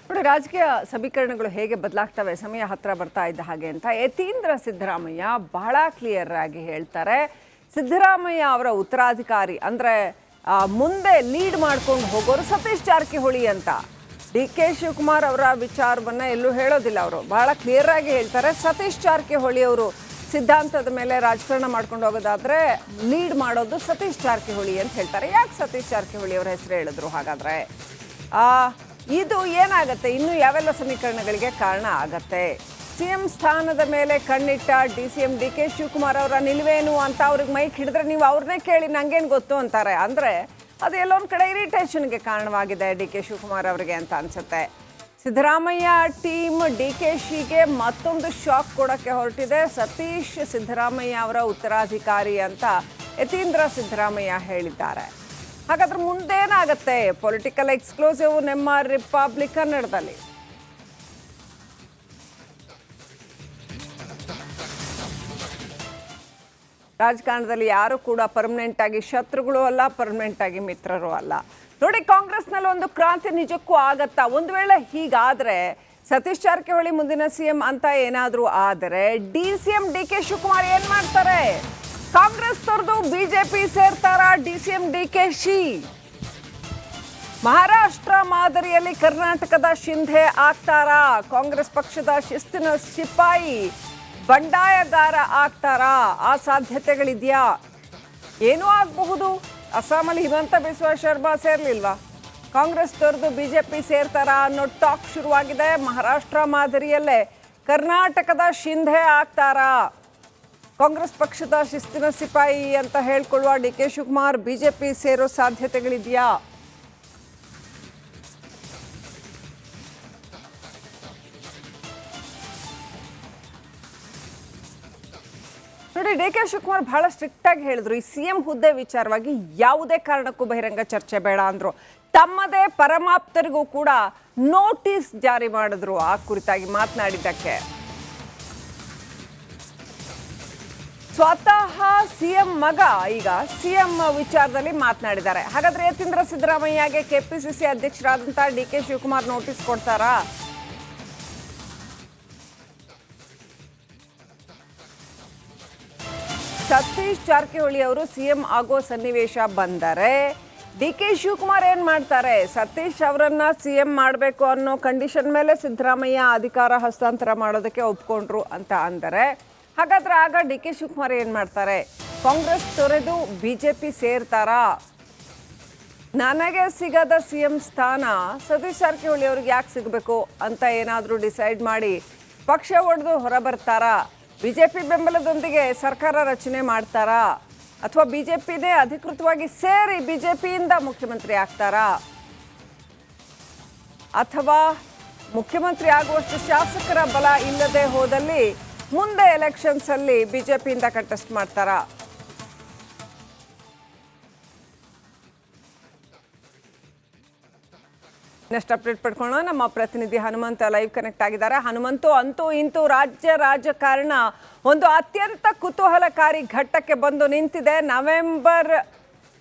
ನೋಡಿ, ರಾಜಕೀಯ ಸಮೀಕರಣಗಳು ಹೇಗೆ ಬದಲಾಗ್ತವೆ ಸಮಯ ಹತ್ರ ಬರ್ತಾ ಇದ್ದ ಹಾಗೆ ಅಂತ ಯತೀಂದ್ರ ಸಿದ್ದರಾಮಯ್ಯ ಬಹಳ ಕ್ಲಿಯರ್ ಆಗಿ ಹೇಳ್ತಾರೆ. ಸಿದ್ದರಾಮಯ್ಯ ಅವರ ಉತ್ತರಾಧಿಕಾರಿ ಅಂದರೆ ಮುಂದೆ ಲೀಡ್ ಮಾಡ್ಕೊಂಡು ಹೋಗೋರು ಸತೀಶ್ ಜಾರಕಿಹೊಳಿ ಅಂತ. ಡಿ ಕೆ ಶಿವಕುಮಾರ್ ಅವರ ವಿಚಾರವನ್ನು ಎಲ್ಲೂ ಹೇಳೋದಿಲ್ಲ. ಅವರು ಬಹಳ ಕ್ಲಿಯರ್ ಆಗಿ ಹೇಳ್ತಾರೆ, ಸತೀಶ್ ಜಾರಕಿಹೊಳಿ ಅವರು ಸಿದ್ಧಾಂತದ ಮೇಲೆ ರಾಜಕಾರಣ ಮಾಡ್ಕೊಂಡು ಹೋಗೋದಾದ್ರೆ ಲೀಡ್ ಮಾಡೋದು ಸತೀಶ್ ಜಾರಕಿಹೊಳಿ ಅಂತ ಹೇಳ್ತಾರೆ. ಯಾಕೆ ಸತೀಶ್ ಜಾರಕಿಹೊಳಿ ಅವರ ಹೆಸರು ಹೇಳಿದ್ರು ಹಾಗಾದ್ರೆ? ಇದು ಏನಾಗತ್ತೆ, ಇನ್ನು ಯಾವೆಲ್ಲ ಸಮೀಕರಣಗಳಿಗೆ ಕಾರಣ ಆಗತ್ತೆ? ಸಿಎಂ ಸ್ಥಾನದ ಮೇಲೆ ಕಣ್ಣಿಟ್ಟ DCM ಡಿ ಕೆ ಶಿವಕುಮಾರ್ ಅವರ ನಿಲುವೇನು ಅಂತ ಅವ್ರಿಗೆ ಮೈಕ್ ಹಿಡಿದ್ರೆ ನೀವು ಅವ್ರನ್ನೇ ಕೇಳಿ ನಂಗೇನು ಗೊತ್ತು ಅಂತಾರೆ. ಅಂದರೆ ಅದು ಎಲ್ಲೊಂದು ಕಡೆ ಇರಿಟೇಷನ್ಗೆ ಕಾರಣವಾಗಿದೆ ಡಿ ಕೆ ಶಿವಕುಮಾರ್ ಅವರಿಗೆ ಅಂತ ಅನ್ಸುತ್ತೆ. ಸಿದ್ದರಾಮಯ್ಯ ಟೀಮ್ DKಶಿಗೆ ಮತ್ತೊಂದು ಶಾಕ್ ಕೊಡೋಕ್ಕೆ ಹೊರಟಿದೆ. ಸತೀಶ್ ಸಿದ್ದರಾಮಯ್ಯ ಅವರ ಉತ್ತರಾಧಿಕಾರಿ ಅಂತ ಯತೀಂದ್ರ ಸಿದ್ದರಾಮಯ್ಯ ಹೇಳಿದ್ದಾರೆ. ಹಾಗಾದ್ರೆ ಮುಂದೇನಾಗತ್ತೆ? ಪೊಲಿಟಿಕಲ್ ಎಕ್ಸ್ಕ್ಲೂಸಿವ್ ನಮ್ಮ ರಿಪಬ್ಲಿಕ್ ಕನ್ನಡದಲ್ಲಿ. ರಾಜಕಾರಣದಲ್ಲಿ ಯಾರು ಕೂಡ ಪರ್ಮನೆಂಟ್ ಆಗಿ ಶತ್ರುಗಳು ಅಲ್ಲ, ಪರ್ಮನೆಂಟ್ ಆಗಿ ಮಿತ್ರರು ಅಲ್ಲ. ನೋಡಿ, ಕಾಂಗ್ರೆಸ್ನಲ್ಲಿ ಒಂದು ಕ್ರಾಂತಿ ನಿಜಕ್ಕೂ ಆಗತ್ತಾ? ಒಂದು ವೇಳೆ ಹೀಗಾದ್ರೆ ಸತೀಶ್ ಜಾರಕಿಹೊಳಿ ಮುಂದಿನ ಸಿಎಂ ಅಂತ ಏನಾದರೂ ಆದರೆ DCM ಡಿ ಕೆ ಶಿವಕುಮಾರ್ ಏನ್ ಮಾಡ್ತಾರೆ? ಕಾಂಗ್ರೆಸ್ ತೊರೆದು ಬಿಜೆಪಿ ಸೇರ್ತಾರಾ DCM DKಶಿ? ಮಹಾರಾಷ್ಟ್ರ ಮಾದರಿಯಲ್ಲಿ ಕರ್ನಾಟಕದ ಶಿಂಧೆ ಆಗ್ತಾರಾ? ಕಾಂಗ್ರೆಸ್ ಪಕ್ಷದ ಶಿಸ್ತಿನ ಸಿಪಾಯಿ ಬಂಡಾಯಗಾರ ಆಗ್ತಾರಾ? ಆ ಸಾಧ್ಯತೆಗಳಿದೆಯಾ? ಏನೂ ಆಗಬಹುದು. ಅಸ್ಸಾಮಲ್ಲಿ ಹಿಮಂತ ಬಿಸ್ವಾ ಶರ್ಮಾ ಸೇರ್ಲಿಲ್ವಾ? ಕಾಂಗ್ರೆಸ್ ತೊರೆದು ಬಿಜೆಪಿ ಸೇರ್ತಾರಾ ಅನ್ನೋ ಟಾಕ್ ಶುರುವಾಗಿದೆ. ಮಹಾರಾಷ್ಟ್ರ ಮಾದರಿಯಲ್ಲೇ ಕರ್ನಾಟಕದ ಶಿಂಧೆ ಆಗ್ತಾರಾ? ಕಾಂಗ್ರೆಸ್ ಪಕ್ಷದ ಶಿಸ್ತಿನ ಸಿಪಾಯಿ ಅಂತ ಹೇಳ್ಕೊಳ್ಳುವ ಡಿ ಕೆ ಶಿವಕುಮಾರ್ ಬಿಜೆಪಿ ಸೇರೋ ಸಾಧ್ಯತೆಗಳಿದೆಯಾ? ನೋಡಿ, ಡಿ ಕೆ ಶಿವಕುಮಾರ್ ಬಹಳ ಸ್ಟ್ರಿಕ್ಟ್ ಆಗಿ ಹೇಳಿದ್ರು, ಈ ಸಿಎಂ ಹುದ್ದೆ ವಿಚಾರವಾಗಿ ಯಾವುದೇ ಕಾರಣಕ್ಕೂ ಬಹಿರಂಗ ಚರ್ಚೆ ಬೇಡ ಅಂದ್ರು. ತಮ್ಮದೇ ಪರಮಾಪ್ತರಿಗೂ ಕೂಡ ನೋಟಿಸ್ ಜಾರಿ ಮಾಡಿದ್ರು ಆ ಕುರಿತಾಗಿ ಮಾತನಾಡಿದ್ದಕ್ಕೆ. ಸ್ವತಃ ಸಿಎಂ ಮಗ ಈಗ ಸಿಎಂ ವಿಚಾರದಲ್ಲಿ ಮಾತನಾಡಿದ್ದಾರೆ. ಹಾಗಾದ್ರೆ ಯತೀಂದ್ರ ಸಿದ್ದರಾಮಯ್ಯಗೆ ಕೆಪಿಸಿಸಿ ಅಧ್ಯಕ್ಷರಾದಂಥ ಡಿ ಕೆ ಶಿವಕುಮಾರ್ ನೋಟಿಸ್ ಕೊಡ್ತಾರಾ? ಸತೀಶ್ ಜಾರಕಿಹೊಳಿ ಅವರು ಸಿಎಂ ಆಗೋ ಸನ್ನಿವೇಶ ಬಂದರೆ ಡಿ ಕೆ ಶಿವಕುಮಾರ್ ಏನ್ ಮಾಡ್ತಾರೆ? ಸತೀಶ್ ಅವರನ್ನ ಸಿಎಂ ಮಾಡಬೇಕು ಅನ್ನೋ ಕಂಡೀಷನ್ ಮೇಲೆ ಸಿದ್ದರಾಮಯ್ಯ ಅಧಿಕಾರ ಹಸ್ತಾಂತರ ಮಾಡೋದಕ್ಕೆ ಒಪ್ಕೊಂಡ್ರು ಅಂತ ಅಂದರೆ ಹಾಗಾದ್ರೆ ಆಗ ಡಿ ಕೆ ಶಿವಕುಮಾರ್ ಏನ್ ಮಾಡ್ತಾರೆ? ಕಾಂಗ್ರೆಸ್ ತೊರೆದು ಬಿಜೆಪಿ ಸೇರ್ತಾರಾ? ನನಗೆ ಸಿಗದ ಸಿಎಂ ಸ್ಥಾನ ಸತೀಶ್ ಜಾರಕಿಹೊಳಿ ಅವ್ರಿಗೆ ಯಾಕೆ ಸಿಗಬೇಕು ಅಂತ ಏನಾದರೂ ಡಿಸೈಡ್ ಮಾಡಿ ಪಕ್ಷ ಒಡೆದು ಹೊರಬರ್ತಾರಾ? ಬಿಜೆಪಿ ಬೆಂಬಲದೊಂದಿಗೆ ಸರ್ಕಾರ ರಚನೆ ಮಾಡ್ತಾರಾ? ಅಥವಾ ಬಿಜೆಪಿನೇ ಅಧಿಕೃತವಾಗಿ ಸೇರಿ ಬಿಜೆಪಿಯಿಂದ ಮುಖ್ಯಮಂತ್ರಿ ಆಗ್ತಾರಾ? ಅಥವಾ ಮುಖ್ಯಮಂತ್ರಿ ಆಗುವಷ್ಟು ಶಾಸಕರ ಬಲ ಇಲ್ಲದೆ ಹೋದಲ್ಲಿ ಮುಂದೆ ಎಲೆಕ್ಷನ್ಸ್ ಅಲ್ಲಿ ಬಿಜೆಪಿಯಿಂದ ಕಂಟೆಸ್ಟ್ ಮಾಡ್ತಾರಾ? ನೆಕ್ಸ್ಟ್ ಅಪ್ಡೇಟ್ ಪಡ್ಕೊಳ್ಳೋಣ. ನಮ್ಮ ಪ್ರತಿನಿಧಿ ಹನುಮಂತ ಲೈವ್ ಕನೆಕ್ಟ್ ಆಗಿದ್ದಾರೆ. ಹನುಮಂತು, ಅಂತೂ ಇಂತೂ ರಾಜ್ಯ ರಾಜಕಾರಣ ಒಂದು ಅತ್ಯಂತ ಕುತೂಹಲಕಾರಿ ಘಟ್ಟಕ್ಕೆ ಬಂದು ನಿಂತಿದೆ. ನವೆಂಬರ್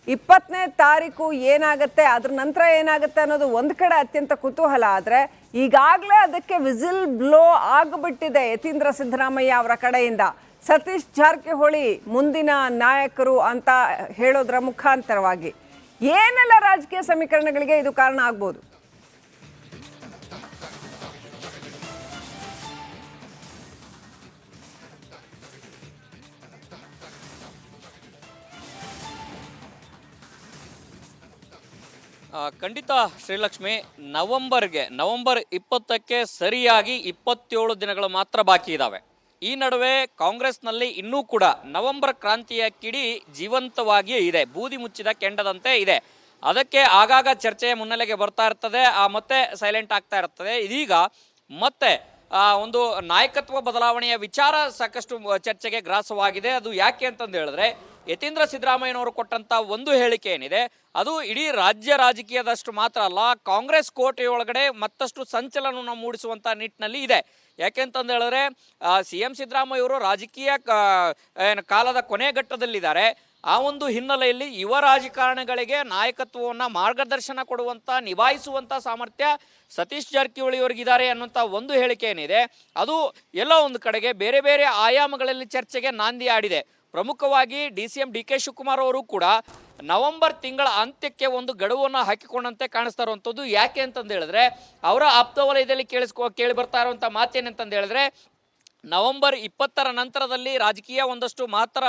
20ನೇ ತಾರೀಕು ಏನಾಗುತ್ತೆ, ಅದ್ರ ನಂತರ ಏನಾಗುತ್ತೆ ಅನ್ನೋದು ಒಂದು ಕಡೆ ಅತ್ಯಂತ ಕುತೂಹಲ ಆದರೆ ಈಗಾಗಲೇ ಅದಕ್ಕೆ ವಿಸಿಲ್ ಬ್ಲೋ ಆಗಿಬಿಟ್ಟಿದೆ ಯತೀಂದ್ರ ಸಿದ್ದರಾಮಯ್ಯ ಅವರ ಕಡೆಯಿಂದ. ಸತೀಶ್ ಜಾರಕಿಹೊಳಿ ಮುಂದಿನ ನಾಯಕರು ಅಂತ ಹೇಳೋದ್ರ ಮುಖಾಂತರವಾಗಿ ಏನೆಲ್ಲ ರಾಜಕೀಯ ಸಮೀಕರಣಗಳಿಗೆ ಇದು ಕಾರಣ ಆಗ್ಬೋದು? ಖಂಡಿತ ಶ್ರೀಲಕ್ಷ್ಮಿ, ನವೆಂಬರ್ 20ಕ್ಕೆ ಸರಿಯಾಗಿ 27 ದಿನಗಳು ಮಾತ್ರ ಬಾಕಿ ಇದ್ದಾವೆ. ಈ ನಡುವೆ ಕಾಂಗ್ರೆಸ್ನಲ್ಲಿ ಇನ್ನೂ ಕೂಡ ನವೆಂಬರ್ ಕ್ರಾಂತಿಯ ಕಿಡಿ ಜೀವಂತವಾಗಿಯೇ ಇದೆ, ಬೂದಿ ಮುಚ್ಚಿದ ಕೆಂಡದಂತೆ ಇದೆ. ಅದಕ್ಕೆ ಆಗಾಗ ಚರ್ಚೆಯ ಮುನ್ನೆಲೆಗೆ ಬರ್ತಾ ಇರ್ತದೆ, ಮತ್ತೆ ಸೈಲೆಂಟ್ ಆಗ್ತಾ ಇರ್ತದೆ. ಇದೀಗ ಮತ್ತೆ ಒಂದು ನಾಯಕತ್ವ ಬದಲಾವಣೆಯ ವಿಚಾರ ಸಾಕಷ್ಟು ಚರ್ಚೆಗೆ ಗ್ರಾಸವಾಗಿದೆ. ಅದು ಯಾಕೆ ಅಂತಂದು ಹೇಳಿದ್ರೆ ಯತೀಂದ್ರ ಸಿದ್ದರಾಮಯ್ಯನವರು ಕೊಟ್ಟಂತ ಒಂದು ಹೇಳಿಕೆ ಏನಿದೆ ಅದು ಇಡೀ ರಾಜ್ಯ ರಾಜಕೀಯದಷ್ಟು ಮಾತ್ರ ಅಲ್ಲ, ಕಾಂಗ್ರೆಸ್ ಕೋಟೆಯೊಳಗಡೆ ಮತ್ತಷ್ಟು ಸಂಚಲನವನ್ನು ಮೂಡಿಸುವಂತ ನಿಟ್ಟಿನಲ್ಲಿ ಇದೆ. ಯಾಕೆಂತಂದು ಹೇಳಿದ್ರೆ CM ಸಿದ್ದರಾಮಯ್ಯವರು ರಾಜಕೀಯ ಕಾಲದ ಕೊನೆ ಘಟ್ಟದಲ್ಲಿದ್ದಾರೆ. ಆ ಒಂದು ಹಿನ್ನೆಲೆಯಲ್ಲಿ ಯುವ ರಾಜಕಾರಣಿಗಳಿಗೆ ನಾಯಕತ್ವವನ್ನು ಮಾರ್ಗದರ್ಶನ ಕೊಡುವಂಥ ನಿಭಾಯಿಸುವಂಥ ಸಾಮರ್ಥ್ಯ ಸತೀಶ್ ಜಾರಕಿಹೊಳಿ ಅವರಿಗಿದ್ದಾರೆ ಅನ್ನುವಂಥ ಒಂದು ಹೇಳಿಕೆ ಏನಿದೆ ಅದು ಎಲ್ಲ ಒಂದು ಕಡೆಗೆ ಬೇರೆ ಬೇರೆ ಆಯಾಮಗಳಲ್ಲಿ ಚರ್ಚೆಗೆ ನಾಂದಿ ಆಡಿದೆ. ಪ್ರಮುಖವಾಗಿ DCM DK ಶಿವಕುಮಾರ್ ಅವರು ಕೂಡ ನವೆಂಬರ್ ತಿಂಗಳ ಅಂತ್ಯಕ್ಕೆ ಒಂದು ಗಡುವನ್ನು ಹಾಕಿಕೊಂಡಂತೆ ಕಾಣಿಸ್ತಾ ಇರುವಂಥದ್ದು. ಯಾಕೆ ಅಂತಂದು ಹೇಳಿದ್ರೆ ಅವರ ಆಪ್ತ ವಲಯದಲ್ಲಿ ಕೇಳಿ ಬರ್ತಾ ಇರುವಂಥ ಮಾತೇನಂತಂದು ಹೇಳಿದ್ರೆ ನವೆಂಬರ್ 20ರ ನಂತರದಲ್ಲಿ ರಾಜಕೀಯ ಒಂದಷ್ಟು ಮಾತ್ರ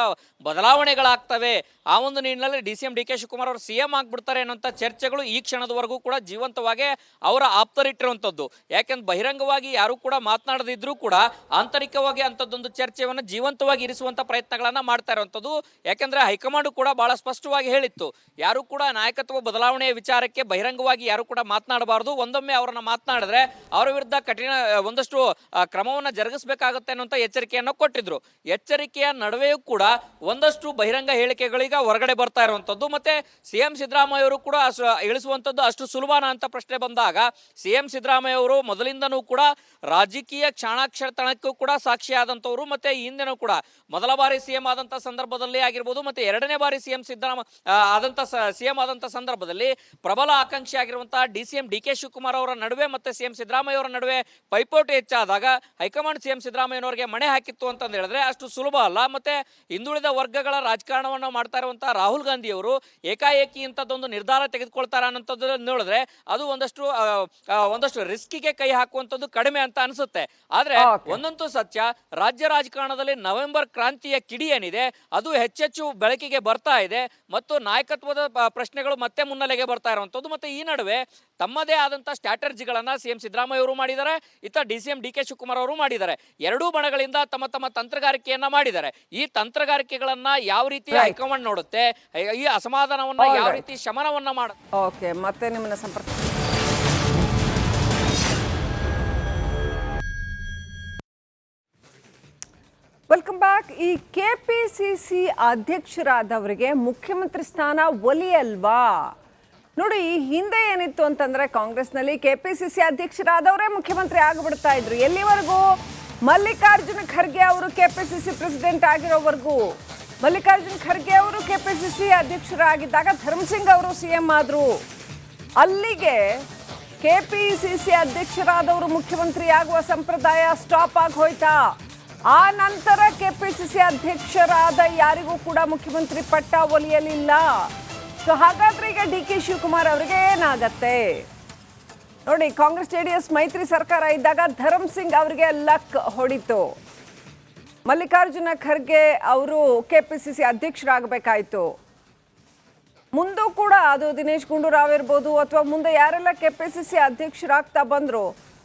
ಬದಲಾವಣೆಗಳಾಗ್ತವೆ. ಆ ಒಂದು ನಿಟ್ಟಿನಲ್ಲಿ DCM DK ಶಿವಕುಮಾರ್ ಅವರು CM ಆಗ್ಬಿಡ್ತಾರೆ ಅನ್ನೋಂಥ ಚರ್ಚೆಗಳು ಈ ಕ್ಷಣದವರೆಗೂ ಕೂಡ ಜೀವಂತವಾಗಿ ಅವರ ಆಪ್ತರಿಟ್ಟಿರುವಂಥದ್ದು. ಯಾಕೆಂದ್ರೆ ಬಹಿರಂಗವಾಗಿ ಯಾರು ಕೂಡ ಮಾತನಾಡದಿದ್ರೂ ಕೂಡ ಆಂತರಿಕವಾಗಿ ಅಂಥದ್ದೊಂದು ಚರ್ಚೆಯನ್ನು ಜೀವಂತವಾಗಿ ಇರಿಸುವಂಥ ಪ್ರಯತ್ನಗಳನ್ನು ಮಾಡ್ತಾ ಇರುವಂಥದ್ದು. ಯಾಕೆಂದ್ರೆ ಹೈಕಮಾಂಡ್ ಕೂಡ ಬಹಳ ಸ್ಪಷ್ಟವಾಗಿ ಹೇಳಿತ್ತು, ಯಾರು ಕೂಡ ನಾಯಕತ್ವ ಬದಲಾವಣೆಯ ವಿಚಾರಕ್ಕೆ ಬಹಿರಂಗವಾಗಿ ಯಾರು ಕೂಡ ಮಾತನಾಡಬಾರದು. ಒಂದೊಮ್ಮೆ ಅವರನ್ನ ಮಾತನಾಡಿದ್ರೆ ಅವರ ವಿರುದ್ಧ ಕಠಿಣ ಒಂದಷ್ಟು ಕ್ರಮವನ್ನು ಜರುಗಿಸಬೇಕಾಗುತ್ತೆ ಅನ್ನುವಂಥ ಎಚ್ಚರಿಕೆಯನ್ನು ಕೊಟ್ಟಿದ್ರು. ಎಚ್ಚರಿಕೆಯ ನಡುವೆಯೂ ಕೂಡ ಒಂದಷ್ಟು ಬಹಿರಂಗ ಹೇಳಿಕೆಗಳೀಗ ಹೊರಗಡೆ ಬರ್ತಾ ಇರುವಂಥದ್ದು. ಮತ್ತೆ CM ಸಿದ್ದರಾಮಯ್ಯ ಅವರು ಕೂಡ ಇಳಿಸುವಂಥದ್ದು ಅಷ್ಟು ಸುಲಭನ ಅಂತ ಪ್ರಶ್ನೆ ಬಂದಾಗ CM ಸಿದ್ದರಾಮಯ್ಯ ಅವರು ಮೊದಲಿಂದನೂ ಕೂಡ ರಾಜಕೀಯ ಚಾಣಾಕ್ಷತನಕ್ಕೂ ಕೂಡ ಸಾಕ್ಷಿಯಾದಂಥವ್ರು. ಮತ್ತೆ ಈ ಹಿಂದೆನೂ ಕೂಡ ಮೊದಲ ಬಾರಿ CM ಆದಂಥ ಸಂದರ್ಭದಲ್ಲಿ ಆಗಿರ್ಬೋದು, ಮತ್ತೆ ಎರಡನೇ ಬಾರಿ CM ಆದಂಥ ಸಂದರ್ಭದಲ್ಲಿ ಪ್ರಬಲ ಆಕಾಂಕ್ಷಿ ಆಗಿರುವಂತಹ DCM DK ಶಿವಕುಮಾರ್ ಅವರ ನಡುವೆ ಮತ್ತೆ CM ಸಿದ್ದರಾಮಯ್ಯ ಅವರ ನಡುವೆ ಪೈಪೋಟಿ ಹೆಚ್ಚಾದಾಗ ಹೈಕಮಾಂಡ್ CM ಸಿದ್ದರಾಮಯ್ಯನವರಿಗೆ ಮಣೆ ಹಾಕಿತ್ತು ಅಂತಂದು ಹೇಳಿದ್ರೆ ಅಷ್ಟು ಸುಲಭ ಅಲ್ಲ. ಮತ್ತೆ ಹಿಂದುಳಿದ ವರ್ಗಗಳ ರಾಜಕಾರಣವನ್ನು ಮಾಡ್ತಾ ಇರುವಂತಹ ರಾಹುಲ್ ಗಾಂಧಿ ಅವರು ಏಕಾಏಕಿ ಇಂಥದ್ದೊಂದು ನಿರ್ಧಾರ ತೆಗೆದುಕೊಳ್ತಾರ ಅನ್ನೋಂಥದ್ದು ನೋಡಿದ್ರೆ ಅದು ಒಂದಷ್ಟು ರಿಸ್ಕಿಗೆ ಕೈ ಹಾಕುವಂಥದ್ದು ಕಡಿಮೆ ಅಂತ ಅನಿಸುತ್ತೆ. ಆದ್ರೆ ಒಂದಂತೂ ಸತ್ಯ, ರಾಜ್ಯ ರಾಜಕಾರಣದಲ್ಲಿ ನವೆಂಬರ್ ಕ್ರಾಂತಿಯ ಕಿಡಿ ಏನಿದೆ ಅದು ಹೆಚ್ಚೆಚ್ಚು ಬೆಳಕಿಗೆ ಬರ್ತಾ ಇದೆ ಮತ್ತು ನಾಯಕತ್ವದ ಪ್ರಶ್ನೆಗಳು ಮತ್ತೆ ಮುನ್ನೆಲೆಗೆ ಬರ್ತಾ ಇರುವಂಥದ್ದು. ಮತ್ತೆ ಈ ನಡುವೆ ತಮ್ಮದೇ ಆದಂತ ಸ್ಟ್ರಾಟಜಿಗಳನ್ನ CM ಸಿದ್ದರಾಮಯ್ಯ ಅವರು ಮಾಡಿದ್ದಾರೆ, ಇತ್ತ DCM DK ಶಿವಕುಮಾರ್ ಅವರು ಮಾಡಿದ್ದಾರೆ. ಎರಡೂ ಬಣಗಳಿಂದ ತಮ್ಮ ತಮ್ಮ ತಂತ್ರಗಾರಿಕೆಯನ್ನ ಮಾಡಿದ್ದಾರೆ. ಈ ತಂತ್ರಗಾರಿಕೆಗಳನ್ನ ಯಾವ ರೀತಿ ಹೈಕಮಾಂಡ್ ನೋಡುತ್ತೆ, ಈ ಅಸಮಾಧಾನವನ್ನ ಯಾವ ರೀತಿ ಶಮನವನ್ನ ಮಾಡುತ್ತೆ. ಓಕೆ, ಮತ್ತೆ ನಿಮ್ಮನ್ನ ಸಂಪರ್ಕ. Welcome back. ಈ KPCC ಅಧ್ಯಕ್ಷರಾದವರಿಗೆ ಮುಖ್ಯಮಂತ್ರಿ ಸ್ಥಾನ ಒಲಿಯಲ್ವಾ? ನೋಡಿ, ಹಿಂದೆ ಏನಿತ್ತು ಅಂತಂದ್ರೆ ಕಾಂಗ್ರೆಸ್ನಲ್ಲಿ KPCC ಅಧ್ಯಕ್ಷರಾದವರೇ ಮುಖ್ಯಮಂತ್ರಿ ಆಗಿಬಿಡ್ತಾ ಇದ್ರು. ಎಲ್ಲಿವರೆಗೂ? ಮಲ್ಲಿಕಾರ್ಜುನ ಖರ್ಗೆ ಅವರು KPCC ಪ್ರೆಸಿಡೆಂಟ್ ಆಗಿರೋವರೆಗೂ. ಮಲ್ಲಿಕಾರ್ಜುನ ಖರ್ಗೆ ಅವರು KPCC ಅಧ್ಯಕ್ಷರಾಗಿದ್ದಾಗ ಧರ್ಮಸಿಂಗ್ ಅವರು CM ಆದ್ರು. ಅಲ್ಲಿಗೆ KPCC ಅಧ್ಯಕ್ಷರಾದವರು ಮುಖ್ಯಮಂತ್ರಿ ಆಗುವ ಸಂಪ್ರದಾಯ ಸ್ಟಾಪ್ ಆಗಿ ಹೋಯ್ತಾ? ಆ ನಂತರ KPCC ಅಧ್ಯಕ್ಷರಾದ ಯಾರಿಗೂ ಕೂಡ ಮುಖ್ಯಮಂತ್ರಿ ಪಟ್ಟ ಒಲಿಯಲಿಲ್ಲ. ಸೊ ಹಾಗಾದ್ರೆ ಈಗ DK ಶಿವಕುಮಾರ್ ಅವರಿಗೆ ಏನಾಗತ್ತೆ ನೋಡಿ? ಕಾಂಗ್ರೆಸ್ JDS ಮೈತ್ರಿ ಸರ್ಕಾರ ಇದ್ದಾಗ ಧರ್ಮ್ ಸಿಂಗ್ ಅವರಿಗೆ ಲಕ್ ಹೊಡಿತು. ಮಲ್ಲಿಕಾರ್ಜುನ ಖರ್ಗೆ ಅವರು KPCC ಅಧ್ಯಕ್ಷರಾಗಬೇಕಾಯ್ತು. ಮುಂದೂ ಕೂಡ ಅದು ದಿನೇಶ್ ಗುಂಡೂರಾವ್ ಇರ್ಬೋದು ಅಥವಾ ಮುಂದೆ ಯಾರೆಲ್ಲ KPCC ಅಧ್ಯಕ್ಷರಾಗ್ತಾ ಬಂದ್ರು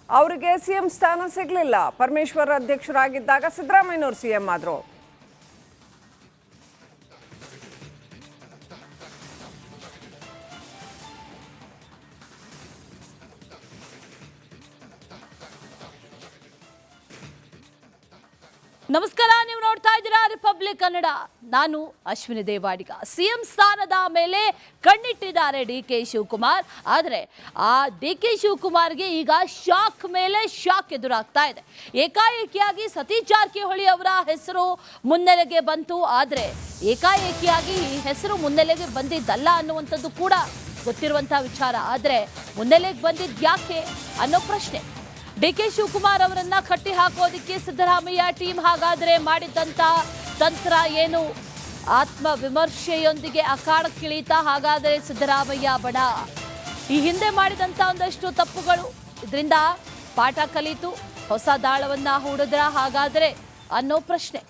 ಅವರಿಗೆ CM ಸ್ಥಾನ ಸಿಗಲಿಲ್ಲ. ಪರಮೇಶ್ವರ್ ಅಧ್ಯಕ್ಷರಾಗಿದ್ದಾಗ ಸಿದ್ದರಾಮಯ್ಯನವರು CM ಆದ್ರು. ನಮಸ್ಕಾರ, ನೀವು ನೋಡ್ತಾ ಇದ್ದೀರಾ ರಿಪಬ್ಲಿಕ್ ಕನ್ನಡ. ನಾನು ಅಶ್ವಿನಿ ದೇವಾಡಿಗ. CM ಸ್ಥಾನದ ಮೇಲೆ ಕಣ್ಣಿಟ್ಟಿದ್ದಾರೆ DK ಶಿವಕುಮಾರ್. ಆದರೆ ಆ DK ಶಿವಕುಮಾರ್ಗೆ ಈಗ ಶಾಕ್ ಮೇಲೆ ಶಾಕ್ ಎದುರಾಗ್ತಾ ಇದೆ. ಏಕಾಏಕಿಯಾಗಿ ಸತೀಶ್ ಜಾರಕಿಹೊಳಿ ಅವರ ಹೆಸರು ಮುನ್ನೆಲೆಗೆ ಬಂತು. ಆದರೆ ಏಕಾಏಕಿಯಾಗಿ ಈ ಹೆಸರು ಮುನ್ನೆಲೆಗೆ ಬಂದಿದ್ದಲ್ಲ ಅನ್ನುವಂಥದ್ದು ಕೂಡ ಗೊತ್ತಿರುವಂತಹ ವಿಚಾರ. ಆದರೆ ಮುನ್ನೆಲೆಗೆ ಬಂದಿದ್ದು ಯಾಕೆ ಅನ್ನೋ ಪ್ರಶ್ನೆ. DK ಶಿವಕುಮಾರ್ ಅವರನ್ನ ಕಟ್ಟಿ ಹಾಕೋದಿಕ್ಕೆ ಸಿದ್ದರಾಮಯ್ಯ ಟೀಮ್ ಹಾಗಾದರೆ ಮಾಡಿದ್ದಂಥ ತಂತ್ರ ಏನು? ಆತ್ಮವಿಮರ್ಶೆಯೊಂದಿಗೆ ಅಖಾಡಕ್ಕಿಳಿತಾ ಹಾಗಾದರೆ ಸಿದ್ದರಾಮಯ್ಯ ಬಣ ಈ ಹಿಂದೆ ಮಾಡಿದಂಥ ಒಂದಷ್ಟು ತಪ್ಪುಗಳು ಇದರಿಂದ ಪಾಠ ಕಲಿತು ಹೊಸ ದಾಳವನ್ನ ಹೂಡಿದ್ರ ಹಾಗಾದರೆ ಅನ್ನೋ ಪ್ರಶ್ನೆ.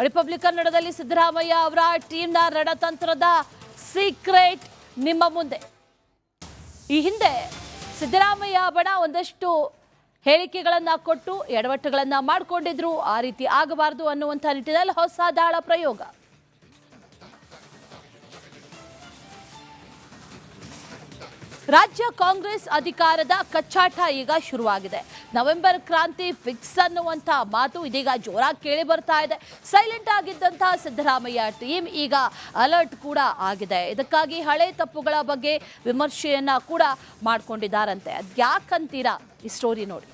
ರಿಪಬ್ಲಿಕ್ ಕನ್ನಡದಲ್ಲಿ ಸಿದ್ದರಾಮಯ್ಯ ಅವರ ಟೀಮ್ನ ರಣತಂತ್ರದ ಸೀಕ್ರೆಟ್ ನಿಮ್ಮ ಮುಂದೆ. ಈ ಹಿಂದೆ ಸಿದ್ದರಾಮಯ್ಯ ಬಣ ಒಂದಷ್ಟು ಹೇಳಿಕೆಗಳನ್ನ ಕೊಟ್ಟು ಎಡವಟ್ಟುಗಳನ್ನ ಮಾಡಿಕೊಂಡಿದ್ರು. ಆ ರೀತಿ ಆಗಬಾರದು ಅನ್ನುವಂಥ ನಿಟ್ಟಿನಲ್ಲಿ ಹೊಸ ದಾಳ ಪ್ರಯೋಗ. ರಾಜ್ಯ ಕಾಂಗ್ರೆಸ್ ಅಧಿಕಾರದ ಕಚ್ಚಾಟ ಈಗ ಶುರುವಾಗಿದೆ. ನವೆಂಬರ್ ಕ್ರಾಂತಿ ಫಿಕ್ಸ್ ಅನ್ನುವಂಥ ಮಾತು ಇದೀಗ ಜೋರಾಗಿ ಕೇಳಿ ಬರ್ತಾ ಇದೆ. ಸೈಲೆಂಟ್ ಆಗಿದ್ದಂತಹ ಸಿದ್ದರಾಮಯ್ಯ ಟೀಮ್ ಈಗ ಅಲರ್ಟ್ ಕೂಡ ಆಗಿದೆ. ಇದಕ್ಕಾಗಿ ಹಳೆ ತಪ್ಪುಗಳ ಬಗ್ಗೆ ವಿಮರ್ಶೆಯನ್ನ ಕೂಡ ಮಾಡ್ಕೊಂಡಿದ್ದಾರಂತೆ. ಅದ್ಯಾಕಂತೀರಾ ಈ ಸ್ಟೋರಿ ನೋಡಿ.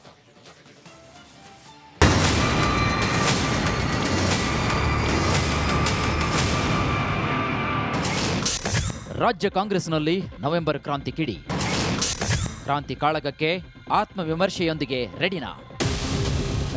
ರಾಜ್ಯ ಕಾಂಗ್ರೆಸ್ನಲ್ಲಿ ನವೆಂಬರ್ ಕ್ರಾಂತಿ ಕಿಡಿ. ಕ್ರಾಂತಿ ಕಾಳಗಕ್ಕೆ ಆತ್ಮವಿಮರ್ಶೆಯೊಂದಿಗೆ ರೆಡಿನಾ?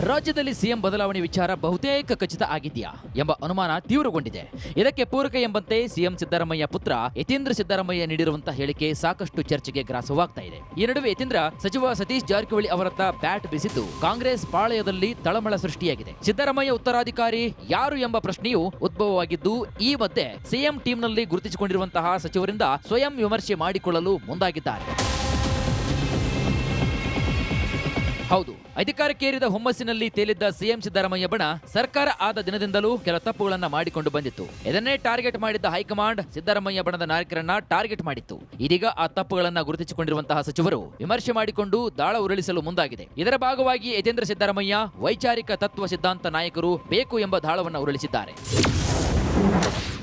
ರಾಜ್ಯದಲ್ಲಿ ಸಿಎಂ ಬದಲಾವಣೆ ವಿಚಾರ ಬಹುತೇಕ ಖಚಿತ ಆಗಿದೆಯಾ ಎಂಬ ಅನುಮಾನ ತೀವ್ರಗೊಂಡಿದೆ. ಇದಕ್ಕೆ ಪೂರಕ ಎಂಬಂತೆ ಸಿಎಂ ಸಿದ್ದರಾಮಯ್ಯ ಪುತ್ರ ಯತೀಂದ್ರ ಸಿದ್ದರಾಮಯ್ಯ ನೀಡಿರುವಂತಹ ಹೇಳಿಕೆ ಸಾಕಷ್ಟು ಚರ್ಚೆಗೆ ಗ್ರಾಸವಾಗ್ತಾ ಇದೆ. ಈ ನಡುವೆ ಯತೀಂದ್ರ ಸಚಿವ ಸತೀಶ್ ಜಾರಕಿಹೊಳಿ ಅವರತ್ತ ಬ್ಯಾಟ್ ಬೀಸಿದ್ದು ಕಾಂಗ್ರೆಸ್ ಪಾಳೆಯದಲ್ಲಿ ತಳಮಳ ಸೃಷ್ಟಿಯಾಗಿದೆ. ಸಿದ್ದರಾಮಯ್ಯ ಉತ್ತರಾಧಿಕಾರಿ ಯಾರು ಎಂಬ ಪ್ರಶ್ನೆಯೂ ಉದ್ಭವವಾಗಿದ್ದು, ಈ ಮಧ್ಯೆ ಸಿಎಂ ಟೀಮ್ನಲ್ಲಿ ಗುರುತಿಸಿಕೊಂಡಿರುವಂತಹ ಸಚಿವರಿಂದ ಸ್ವಯಂ ವಿಮರ್ಶೆ ಮಾಡಿಕೊಳ್ಳಲು ಮುಂದಾಗಿದ್ದಾರೆ. ಹೌದು, ಅಧಿಕಾರಕ್ಕೇರಿದ ಹುಮ್ಮಸ್ಸಿನಲ್ಲಿ ತೇಲಿದ್ದ ಸಿಎಂ ಸಿದ್ದರಾಮಯ್ಯ ಬಣ ಸರ್ಕಾರ ಆದ ದಿನದಿಂದಲೂ ಕೆಲ ತಪ್ಪುಗಳನ್ನ ಮಾಡಿಕೊಂಡು ಬಂದಿತ್ತು. ಇದನ್ನೇ ಟಾರ್ಗೆಟ್ ಮಾಡಿದ್ದ ಹೈಕಮಾಂಡ್ ಸಿದ್ದರಾಮಯ್ಯ ಬಣದ ನಾಯಕರನ್ನ ಟಾರ್ಗೆಟ್ ಮಾಡಿತ್ತು. ಇದೀಗ ಆ ತಪ್ಪುಗಳನ್ನ ಗುರುತಿಸಿಕೊಂಡಿರುವಂತಹ ಸಚಿವರು ವಿಮರ್ಶೆ ಮಾಡಿಕೊಂಡು ದಾಳ ಉರುಳಿಸಲು ಮುಂದಾಗಿದೆ. ಇದರ ಭಾಗವಾಗಿ ಯತೀಂದ್ರ ಸಿದ್ದರಾಮಯ್ಯ ವೈಚಾರಿಕ ತತ್ವ ಸಿದ್ಧಾಂತ ನಾಯಕರು ಬೇಕು ಎಂಬ ದಾಳವನ್ನ ಉರುಳಿಸಿದ್ದಾರೆ.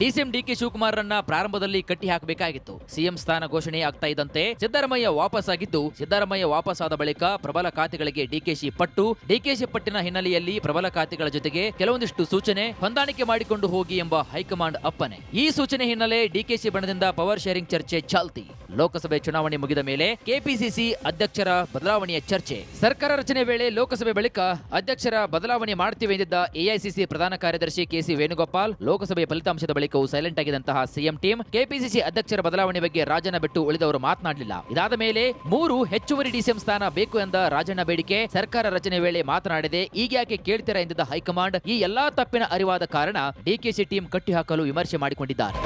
ಡಿಸಿಎಂ ಡಿಕೆ ಶಿವಕುಮಾರ್ರನ್ನ ಪ್ರಾರಂಭದಲ್ಲಿ ಕಟ್ಟಿ ಹಾಕಬೇಕಾಗಿತ್ತು. ಸಿಎಂ ಸ್ಥಾನ ಘೋಷಣೆ ಆಗ್ತಾ ಇದ್ದಂತೆ ಸಿದ್ದರಾಮಯ್ಯ ವಾಪಸ್ ಆಗಿದ್ದು, ಸಿದ್ದರಾಮಯ್ಯ ವಾಪಸ್ ಆದ ಬಳಿಕ ಪ್ರಬಲ ಖಾತೆಗಳಿಗೆ ಡಿಕೆಶಿ ಪಟ್ಟಿನ ಹಿನ್ನೆಲೆಯಲ್ಲಿ ಪ್ರಬಲ ಖಾತೆಗಳ ಜೊತೆಗೆ ಕೆಲವೊಂದಿಷ್ಟು ಸೂಚನೆ ಹೊಂದಾಣಿಕೆ ಮಾಡಿಕೊಂಡು ಹೋಗಿ ಎಂಬ ಹೈಕಮಾಂಡ್ ಅಪ್ಪನೆ. ಈ ಸೂಚನೆ ಹಿನ್ನೆಲೆ ಡಿಕೆಶಿ ಬಣದಿಂದ ಪವರ್ ಶೇರಿಂಗ್ ಚರ್ಚೆ ಚಾಲ್ತಿ. ಲೋಕಸಭೆ ಚುನಾವಣೆ ಮುಗಿದ ಮೇಲೆ ಕೆಪಿಸಿಸಿ ಅಧ್ಯಕ್ಷರ ಬದಲಾವಣೆಯ ಚರ್ಚೆ. ಸರ್ಕಾರ ರಚನೆ ವೇಳೆ ಲೋಕಸಭೆ ಬಳಿಕ ಅಧ್ಯಕ್ಷರ ಬದಲಾವಣೆ ಮಾಡ್ತೀವಿ ಎಂದಿದ್ದ ಎಐಸಿಸಿ ಪ್ರಧಾನ ಕಾರ್ಯದರ್ಶಿ ಕೆಸಿ ವೇಣುಗೋಪಾಲ್ ಲೋಕಸಭೆ ಫಲಿತಾಂಶದ ಬಳಿಕವೂ ಸೈಲೆಂಟ್ ಆಗಿದ್ದಂತಹ ಸಿಎಂ ಟೀಮ್ ಕೆಪಿಸಿಸಿ ಅಧ್ಯಕ್ಷರ ಬದಲಾವಣೆ ಬಗ್ಗೆ ರಾಜಣ್ಣ ಬಿಟ್ಟು ಉಳಿದವರು ಮಾತನಾಡಲಿಲ್ಲ. ಇದಾದ ಮೇಲೆ 3 ಹೆಚ್ಚುವರಿ ಡಿಸಿಎಂ ಸ್ಥಾನ ಬೇಕು ಎಂದ ರಾಜಣ್ಣ ಬೇಡಿಕೆ ಸರ್ಕಾರ ರಚನೆ ವೇಳೆ ಮಾತನಾಡಿದೆ. ಈಗ ಯಾಕೆ ಕೇಳ್ತೀರಾ ಎಂದಿದ್ದ ಹೈಕಮಾಂಡ್ ಈ ಎಲ್ಲಾ ತಪ್ಪಿನ ಅರಿವಾದ ಕಾರಣ ಡಿಕೆಶಿ ಟೀಮ್ ಕಟ್ಟಿ ಹಾಕಲು ವಿಮರ್ಶೆ ಮಾಡಿಕೊಂಡಿದ್ದಾರೆ.